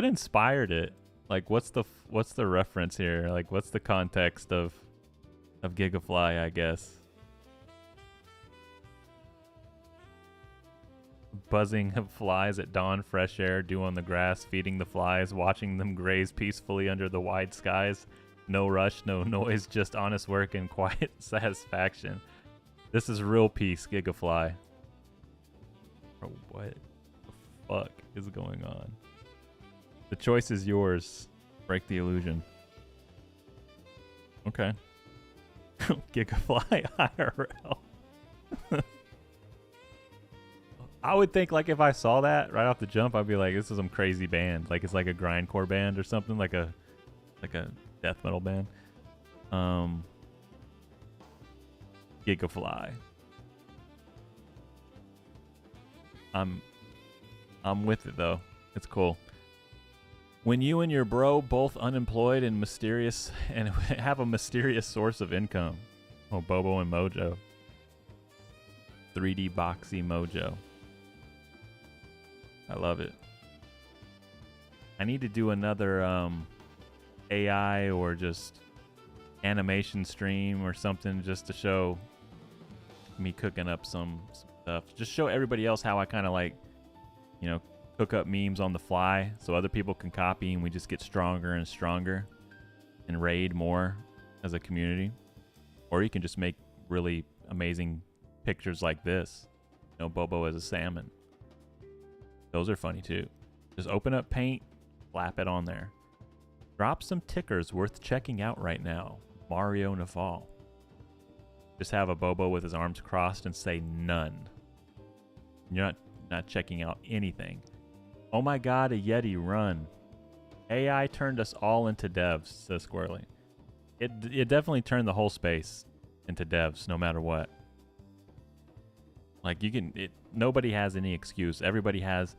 inspired it? Like what's the reference here? Like what's the context of Gigafly, I guess? Buzzing of flies at dawn, fresh air, dew on the grass, feeding the flies, watching them graze peacefully under the wide skies. No rush, no noise, just honest work and quiet satisfaction. This is real peace, Gigafly. Bro, what the fuck is going on? The choice is yours. Break the illusion. Okay. Gigafly IRL. I would think like if I saw that right off the jump, I'd be like, this is some crazy band. Like it's like a grindcore band or something, like a death metal band. Gigafly. I'm with it though. It's cool. When you and your bro both unemployed and mysterious and have a mysterious source of income. Oh, Bobo and Mojo. 3D boxy Mojo. I love it. I need to do another AI or just animation stream or something just to show me cooking up some stuff. Just show everybody else how I kind of like, you know, cook up memes on the fly so other people can copy and we just get stronger and stronger and raid more as a community. Or you can just make really amazing pictures like this. You know, Bobo as a salmon. Those are funny too. Just open up Paint, slap it on there. Drop some tickers worth checking out right now. Mario Naval. Just have a Bobo with his arms crossed and say none. You're not checking out anything. Oh my god, a Yeti, run. AI turned us all into devs, says Squirrely. It definitely turned the whole space into devs, no matter what. Like nobody has any excuse. Everybody has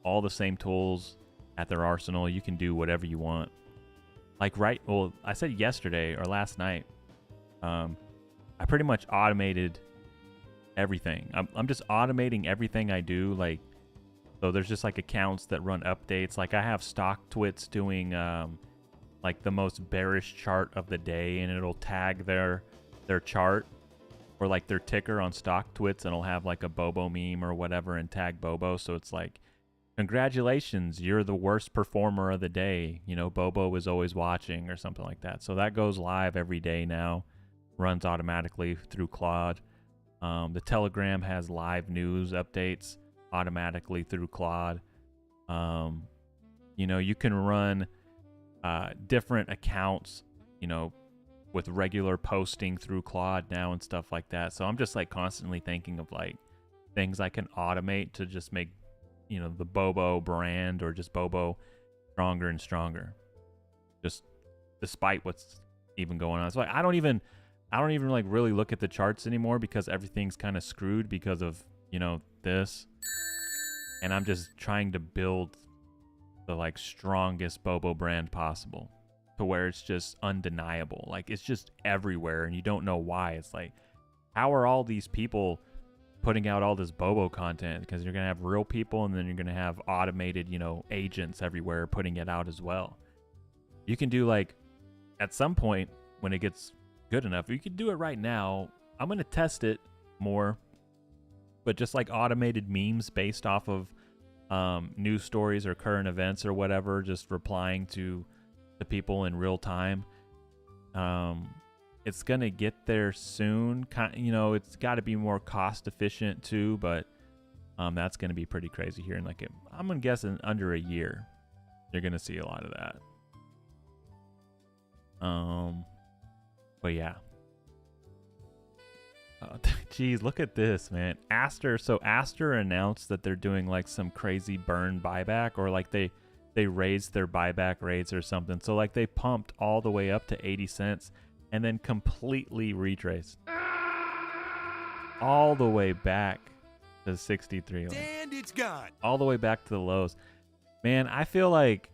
all the same tools at their arsenal. You can do whatever you want. Like I said yesterday or last night, I pretty much automated everything. I'm just automating everything I do. Like, so there's just like accounts that run updates. Like I have StockTwits doing like the most bearish chart of the day, and it'll tag their chart or like their ticker on StockTwits, and it'll have like a Bobo meme or whatever and tag Bobo. So it's like, congratulations, you're the worst performer of the day. You know, Bobo is always watching or something like that. So that goes live every day now, runs automatically through Claude. The Telegram has live news updates automatically through Claude. You know, you can run different accounts, you know, with regular posting through Claude now and stuff like that. So I'm just like constantly thinking of like things I can automate to just make, you know, the Bobo brand or just Bobo stronger and stronger, just despite what's even going on. So I don't even like really look at the charts anymore because everything's kind of screwed because of, you know, this. And I'm just trying to build the like strongest Bobo brand possible to where it's just undeniable. Like it's just everywhere and you don't know why. It's like how are all these people putting out all this Bobo content? Because you're gonna have real people, and then you're gonna have automated, you know, agents everywhere putting it out as well. You can do, like, at some point when it gets good enough, you could do it right now. I'm gonna test it more, but just like automated memes based off of news stories or current events or whatever, just replying to the people in real time. It's gonna get there soon. You know, it's got to be more cost efficient too, but that's gonna be pretty crazy here. And like, I'm gonna guess in under a year, you're gonna see a lot of that. But yeah. Geez, look at this, man. Aster. So Aster announced that they're doing like some crazy burn buyback, or like they raised their buyback rates or something. So like they pumped all the way up to 80 cents and then completely retraced all the way back to 63. Like, And it's gone. all the way back to the lows. Man, I feel like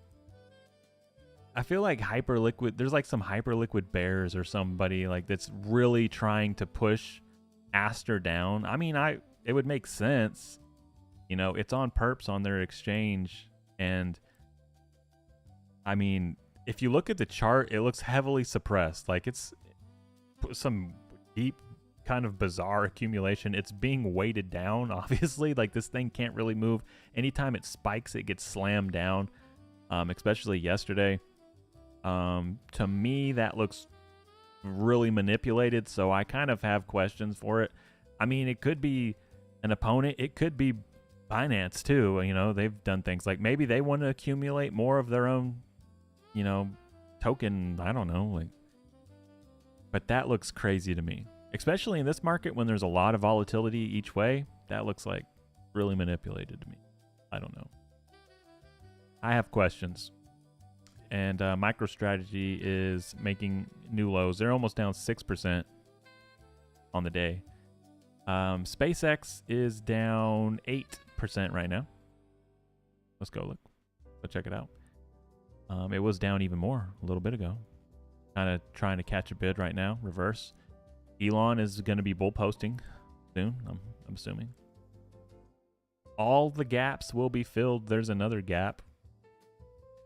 Hyperliquid, there's like some Hyperliquid bears or somebody like that's really trying to push Aster down. I mean, it would make sense. You know, it's on perps on their exchange, and I mean, if you look at the chart, it looks heavily suppressed. Like it's some deep kind of bizarre accumulation. It's being weighted down, obviously. Like this thing can't really move. Anytime it spikes, it gets slammed down, especially yesterday. To me, that looks really manipulated, so I kind of have questions for it. I mean, it could be an opponent. It could be Binance too. You know, they've done things like maybe they want to accumulate more of their own, you know, token. I don't know, like, but that looks crazy to me, especially in this market when there's a lot of volatility each way. That looks like really manipulated to me. I don't know. I have questions. And MicroStrategy is making new lows. They're almost down 6% on the day. SpaceX is down 8% right now. Let's go look. Go check it out. It was down even more a little bit ago. Kind of trying to catch a bid right now. Reverse. Elon is going to be bull posting soon, I'm assuming. All the gaps will be filled. There's another gap.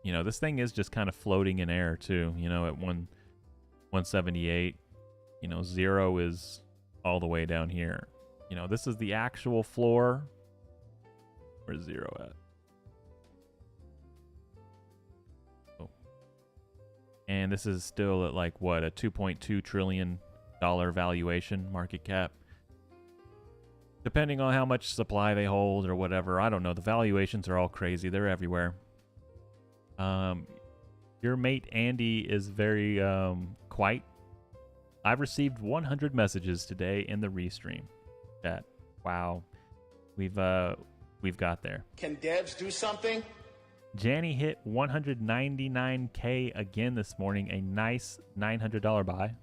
You know, this thing is just kind of floating in air too, you know, at 178. You know, 0 is all the way down here. You know, this is the actual floor. Where's 0 at? Oh. And this is still at like what, a $2.2 trillion valuation market cap. Depending on how much supply they hold or whatever, I don't know. The valuations are all crazy. They're everywhere. Your mate Andy is very quiet. I've received 100 messages today in the restream chat. Wow, we've got there. Can devs do something? Janny hit 199K again this morning. A nice $900 buy.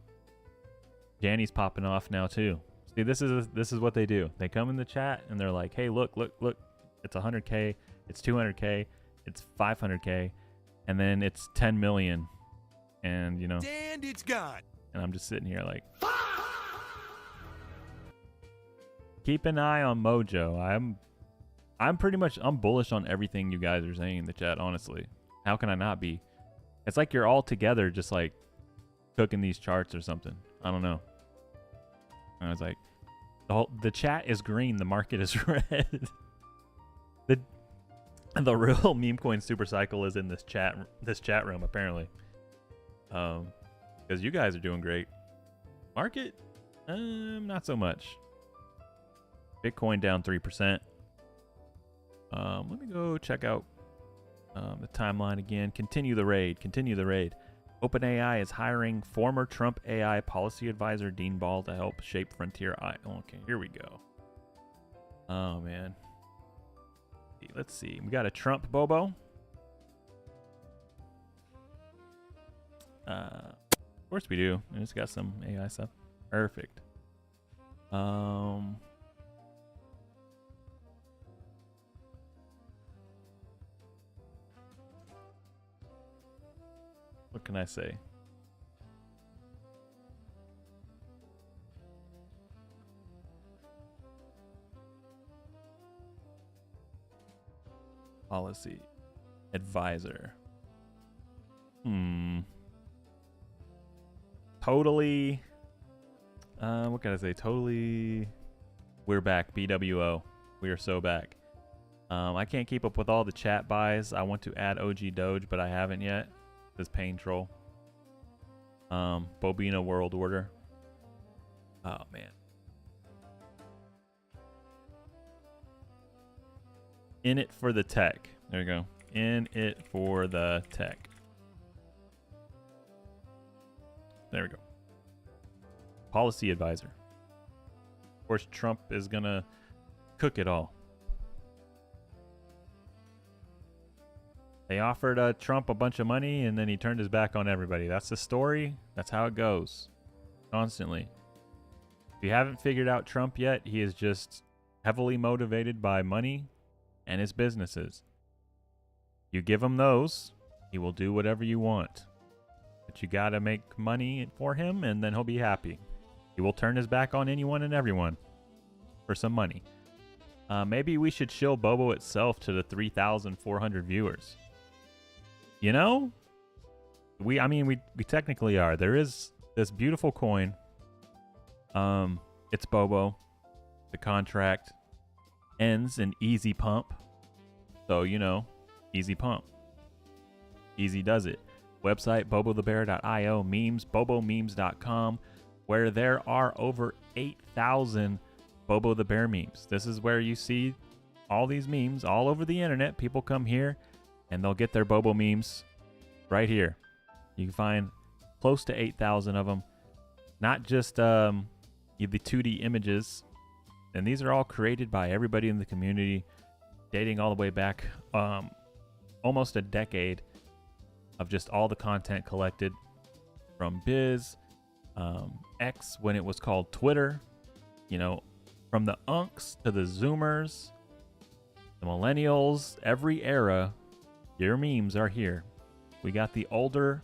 Janny's popping off now too. See, this is what they do. They come in the chat and they're like, "Hey, look! It's 100K. It's 200K. It's 500K." And then it's 10 million, and you know, And it's gone. and I'm just sitting here like, keep an eye on Mojo. I'm pretty much, I'm bullish on everything you guys are saying in the chat, honestly. How can I not be? It's like you're all together just like cooking these charts or something. I don't know. And I was like, the chat is green, the market is red. The real meme coin super cycle is in this chat room apparently, because you guys are doing great. Market, not so much. Bitcoin down 3%. Let me go check out the timeline again. Continue the raid. OpenAI is hiring former Trump AI policy advisor Dean Ball to help shape frontier AI. Okay, here we go. Oh man. Let's see. We got a Trump Bobo. Of course we do. And it's got some AI stuff. Perfect. What can I say? Policy advisor. Totally. What can I say? Totally. We're back. BWO. We are so back. I can't keep up with all the chat buys. I want to add OG Doge, but I haven't yet. This Pain Troll. Bobina World Order. Oh, man. In it for the tech. There you go. In it for the tech. There we go. Policy advisor. Of course, Trump is going to cook it all. They offered Trump a bunch of money, and then he turned his back on everybody. That's the story. That's how it goes. Constantly. If you haven't figured out Trump yet, he is just heavily motivated by money and his businesses. You give him those, he will do whatever you want. But you gotta make money for him, and then he'll be happy. He will turn his back on anyone and everyone for some money. Maybe we should shill Bobo itself to the 3,400 viewers. You know? We technically are. There is this beautiful coin. It's Bobo. The contract ends in easy pump. So, you know, easy pump. Easy does it. Website, bobothebear.io. Memes, bobomemes.com, where there are over 8,000 Bobo the Bear memes. This is where you see all these memes all over the internet. People come here and they'll get their Bobo memes right here. You can find close to 8,000 of them. Not just the 2D images. And these are all created by everybody in the community, dating all the way back almost a decade of just all the content collected from Biz, X when it was called Twitter, you know, from the Unks to the Zoomers, the Millennials, every era, your memes are here. We got the older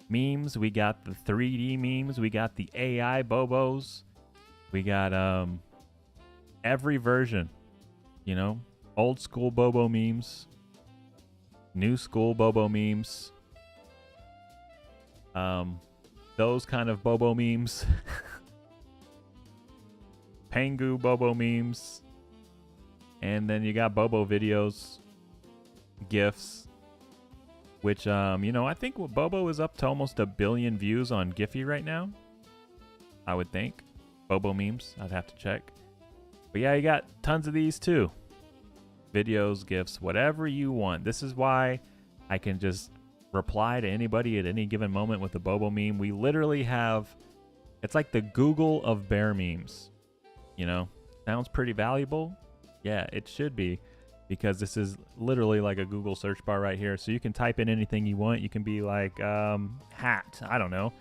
memes, we got the 3D memes, we got the AI Bobos, we got every version, you know, old school Bobo memes, new school Bobo memes, those kind of Bobo memes, Pangu Bobo memes, and then you got Bobo videos, GIFs, which, you know, I think Bobo is up to almost 1 billion views on Giphy right now, I would think. Bobo memes, I'd have to check. But yeah, you got tons of these too. Videos, GIFs, whatever you want. This is why I can just reply to anybody at any given moment with a Bobo meme. We literally have, it's like the Google of bear memes. You know, sounds pretty valuable. Yeah, it should be, because this is literally like a Google search bar right here. So you can type in anything you want. You can be like, hat, I don't know.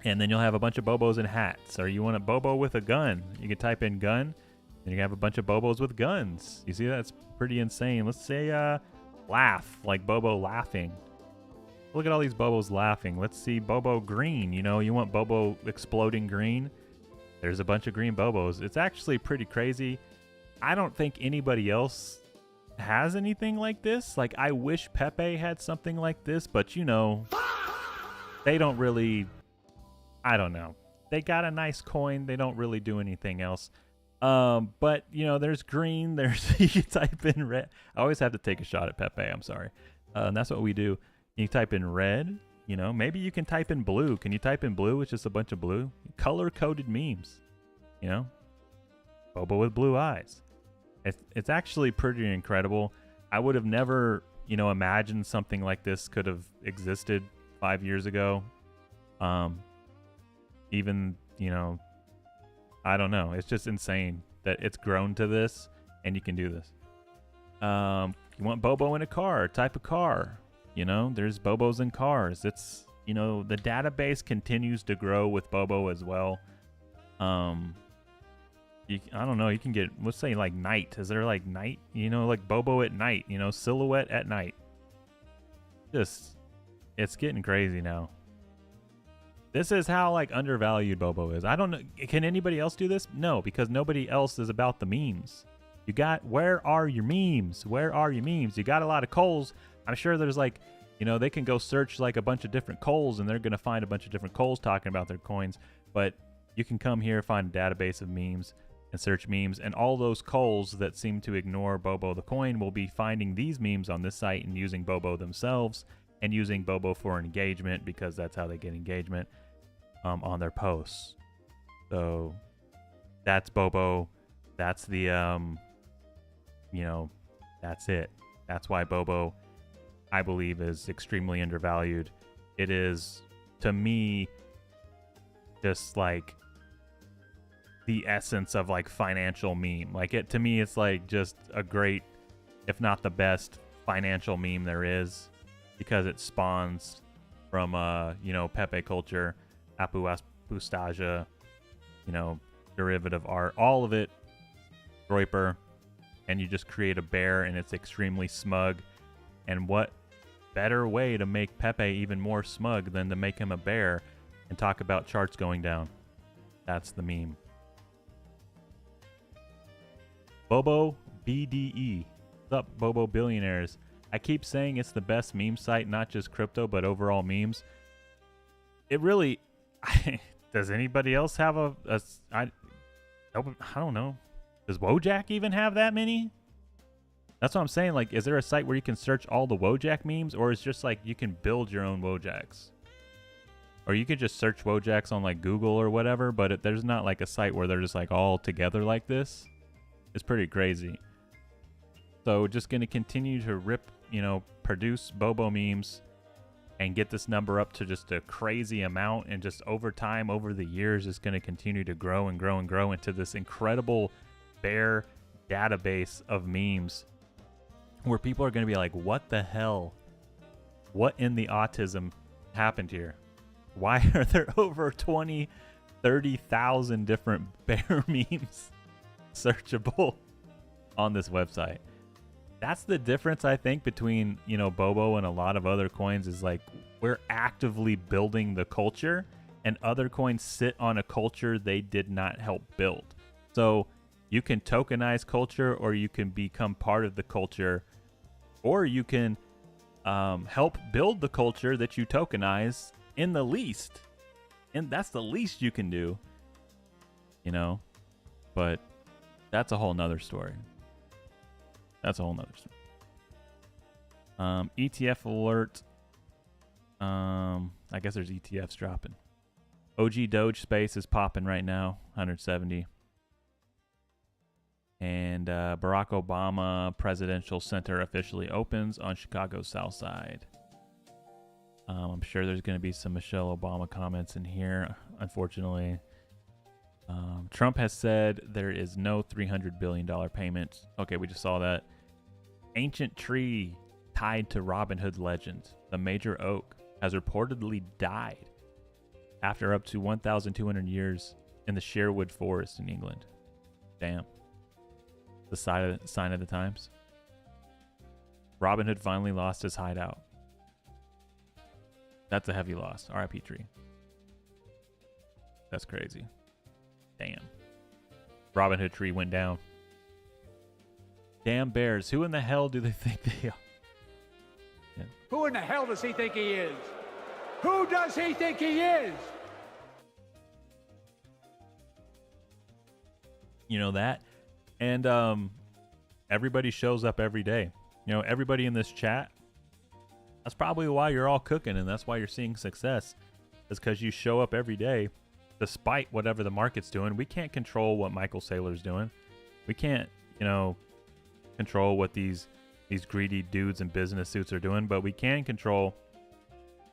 And then you'll have a bunch of Bobos in hats. Or you want a Bobo with a gun. You can type in gun, and you have a bunch of Bobos with guns. You see, that's pretty insane. Let's say laugh, like Bobo laughing. Look at all these Bobos laughing. Let's see Bobo green. You know, you want Bobo exploding green. There's a bunch of green Bobos. It's actually pretty crazy. I don't think anybody else has anything like this. Like, I wish Pepe had something like this, but you know, they don't really, I don't know. They got a nice coin. They don't really do anything else. But you know, there's green, there's, you can type in red. I always have to take a shot at Pepe, I'm sorry. And that's what we do. You type in red, you know, maybe you can type in blue. Can you type in blue? It's just a bunch of blue. Color-coded memes, you know? Bobo with blue eyes. It's actually pretty incredible. I would have never, you know, imagined something like this could have existed 5 years ago. Even, you know, I don't know. It's just insane that it's grown to this and you can do this. You want Bobo in a car, type a car. You know, there's Bobos in cars. It's, you know, the database continues to grow with Bobo as well. I don't know, you can get, let's say like night. Is there like night? You know, like Bobo at night, you know, silhouette at night. Just, it's getting crazy now. This is how like undervalued Bobo is. I don't know. Can anybody else do this? No, because nobody else is about the memes. Where are your memes? Where are your memes? You got a lot of coals. I'm sure there's like, they can go search like a bunch of different coals and they're going to find a bunch of different coals talking about their coins. But you can come here, find a database of memes and search memes. And all those coals that seem to ignore Bobo the coin will be finding these memes on this site and using Bobo themselves and using Bobo for engagement, because that's how they get engagement on their posts. So that's Bobo. That's the, that's it. That's why Bobo, I believe, is extremely undervalued. It is, to me, just like the essence of like financial meme. Like, to me, it's like just a great, if not the best, financial meme there is, because it spawns from Pepe culture, Apu Apustasia, derivative art, all of it, Groiper, and you just create a bear and it's extremely smug. And what better way to make Pepe even more smug than to make him a bear and talk about charts going down? That's the meme. Bobo BDE. What's up, Bobo Billionaires? I keep saying it's the best meme site, not just crypto, but overall memes. It really... Does anybody else have I don't know. Does Wojak even have that many? That's what I'm saying. Like, is there a site where you can search all the Wojak memes, or is just like you can build your own Wojaks? Or you could just search Wojaks on like Google or whatever, but there's not like a site where they're just like all together like this. It's pretty crazy. So just going to continue to produce Bobo memes and get this number up to just a crazy amount, and just over time, over the years, it's going to continue to grow and grow and grow into this incredible bear database of memes where people are going to be like, what the hell? What in the autism happened here? Why are there over 30,000 different bear memes searchable on this website? That's the difference, I think, between, Bobo and a lot of other coins, is like we're actively building the culture, and other coins sit on a culture they did not help build. So you can tokenize culture, or you can become part of the culture, or you can help build the culture that you tokenize in the least. And that's the least you can do, But that's a whole nother story. ETF alert. I guess there's ETFs dropping. OG Doge space is popping right now, 170. And Barack Obama Presidential Center officially opens on Chicago's South Side. I'm sure there's going to be some Michelle Obama comments in here, unfortunately. Trump has said there is no $300 billion payment. Okay, we just saw that. Ancient tree tied to Robin Hood legend, the major oak, has reportedly died after up to 1,200 years in the Sherwood Forest in England. Damn. The sign of the times. Robin Hood finally lost his hideout. That's a heavy loss. R.I.P. tree. That's crazy. Damn. Robin Hood tree went down. Damn bears. Who in the hell do they think they are? Yeah. Who in the hell does he think he is? Who does he think he is? That. And everybody shows up every day. Everybody in this chat, that's probably why you're all cooking, and that's why you're seeing success. Is because you show up every day despite whatever the market's doing. We can't control what Michael Saylor's doing. We can't, control what these greedy dudes in business suits are doing, but we can control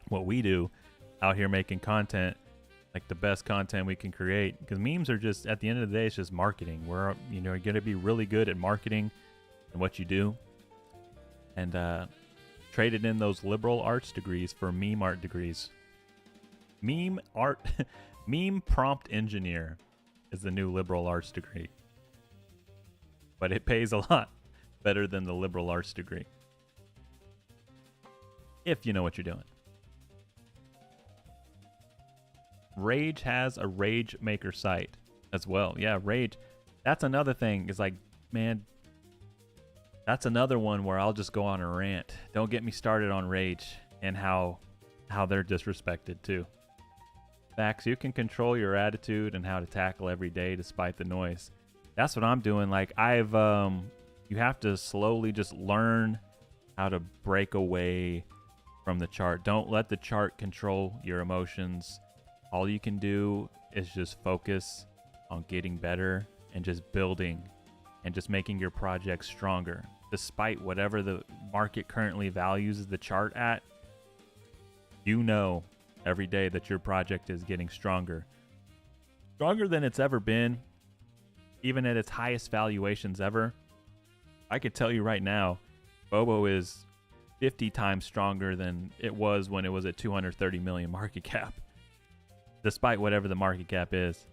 what we do out here making content, like the best content we can create. Because memes are just, at the end of the day, it's just marketing. We're, you're going to be really good at marketing and what you do, and traded in those liberal arts degrees for meme art degrees. Meme prompt engineer is the new liberal arts degree, but it pays a lot better than the liberal arts degree, if you know what you're doing. Rage has a Rage Maker site as well. Yeah, Rage. That's another thing. Is like, man, That's another one where I'll just go on a rant. Don't get me started on rage and how they're disrespected too. Facts, you can control your attitude and how to tackle every day despite the noise. That's what I'm doing. Like you have to slowly just learn how to break away from the chart. Don't let the chart control your emotions. All you can do is just focus on getting better and just building and just making your project stronger. Despite whatever the market currently values the chart at, you know every day that your project is getting stronger. Stronger than it's ever been, even at its highest valuations ever. I could tell you right now, Bobo is 50 times stronger than it was when it was at 230 million market cap, despite whatever the market cap is.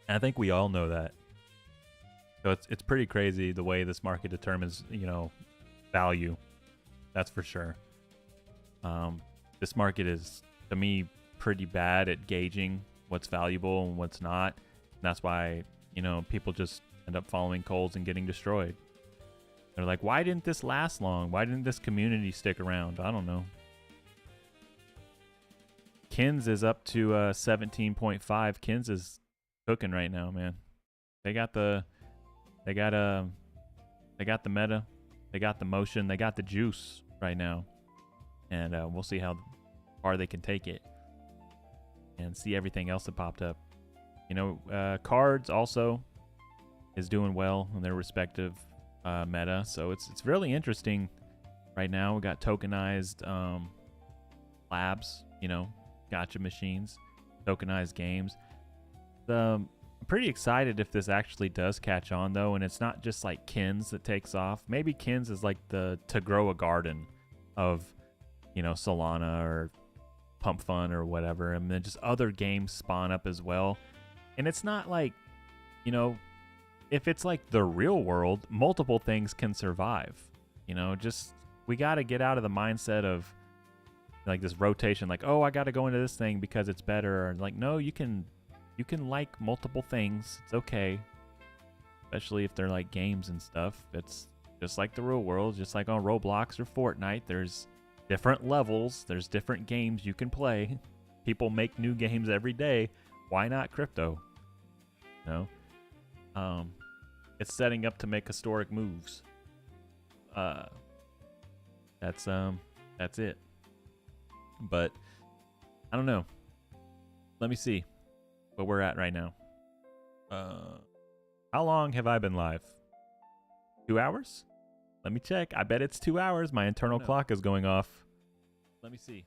And I think we all know that. So it's pretty crazy the way this market determines, you know, value. That's for sure. This market is, to me, pretty bad at gauging what's valuable and what's not. And that's why, you know, people just end up following Coles and getting destroyed. They're like, why didn't this last long? Why didn't this community stick around? I don't know. Kins is up to 17.5. Kins is cooking right now, man. They got the meta, they got the motion, they got the juice right now. And we'll see how far they can take it and see everything else that popped up. You know, Cards also is doing well in their respective meta. So it's really interesting right now. We got tokenized labs, you know, gotcha machines, tokenized games. I'm pretty excited if this actually does catch on, though, and it's not just like Kins that takes off. Maybe Kins is like the to grow a garden of, you know, Solana or PumpFun or whatever, and then just other games spawn up as well. And it's not like, you know, if it's like the real world, multiple things can survive. You know, just we got to get out of the mindset of like this rotation, like, oh, I got to go into this thing because it's better. Or like, no, you can like multiple things. It's okay, especially if they're like games and stuff. It's just like the real world, just like on Roblox or Fortnite. There's different levels. There's different games you can play. People make new games every day. Why not crypto? You know, it's setting up to make historic moves. That's it. But I don't know. Let me see where we're at right now. How long have I been live? 2 hours? Let me check. I bet it's 2 hours. My internal clock is going off. Let me see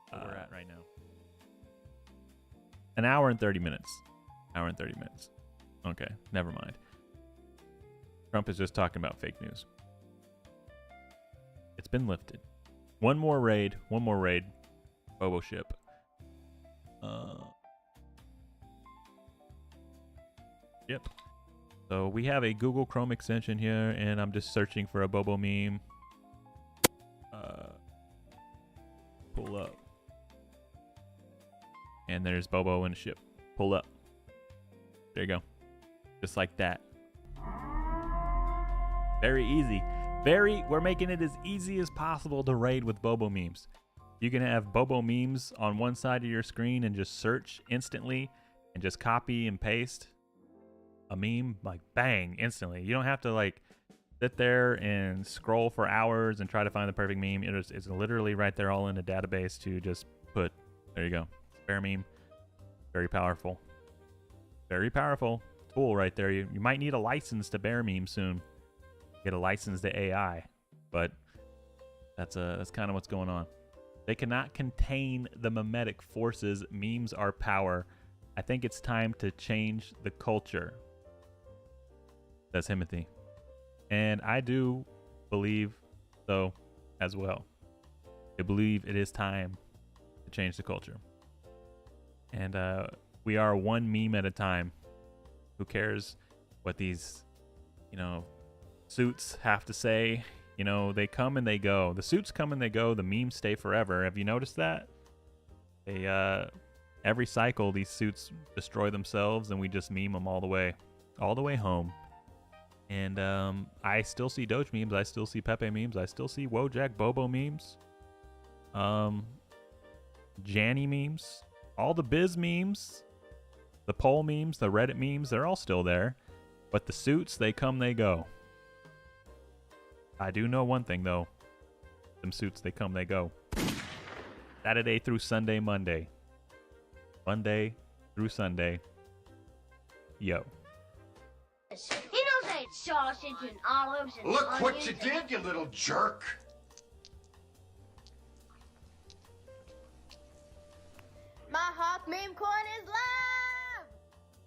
where we're at right now. An hour and 30 minutes. Hour and 30 minutes. Okay, never mind. Trump is just talking about fake news. It's been lifted. One more raid. Bobo ship. Yep. So we have a Google Chrome extension here, and I'm just searching for a Bobo meme. Pull up. And there's Bobo in a ship. Pull up. There you go. Just like that. Very easy. We're making it as easy as possible to raid with Bobo memes. You can have Bobo memes on one side of your screen and just search instantly and just copy and paste a meme, like bang, instantly. You don't have to like sit there and scroll for hours and try to find the perfect meme. It's literally right there, all in a database to just put. There you go. Spare meme. Very powerful. Very powerful tool right there. You might need a license to bear meme soon. Get a license to AI, but that's kind of what's going on. They cannot contain the mimetic forces. Memes are power. I think it's time to change the culture. That's Timothy. And I do believe so as well. I believe it is time to change the culture. And we are one meme at a time. Who cares what these, you know, suits have to say? You know, they come and they go. The suits come and they go. The memes stay forever. Have you noticed that? They every cycle these suits destroy themselves and we just meme them all the way home. And I still see Doge memes. I still see Pepe memes. I still see Wojak Bobo memes. Janny memes. All the Biz memes. The poll memes. The Reddit memes. They're all still there. But the suits, they come, they go. I do know one thing, though. Them suits, they come, they go. Saturday through Sunday, Monday. Monday through Sunday. Yo. He knows I ate sausage and olives and Look what onions you and- did, you little jerk. My hawk meme coin is live!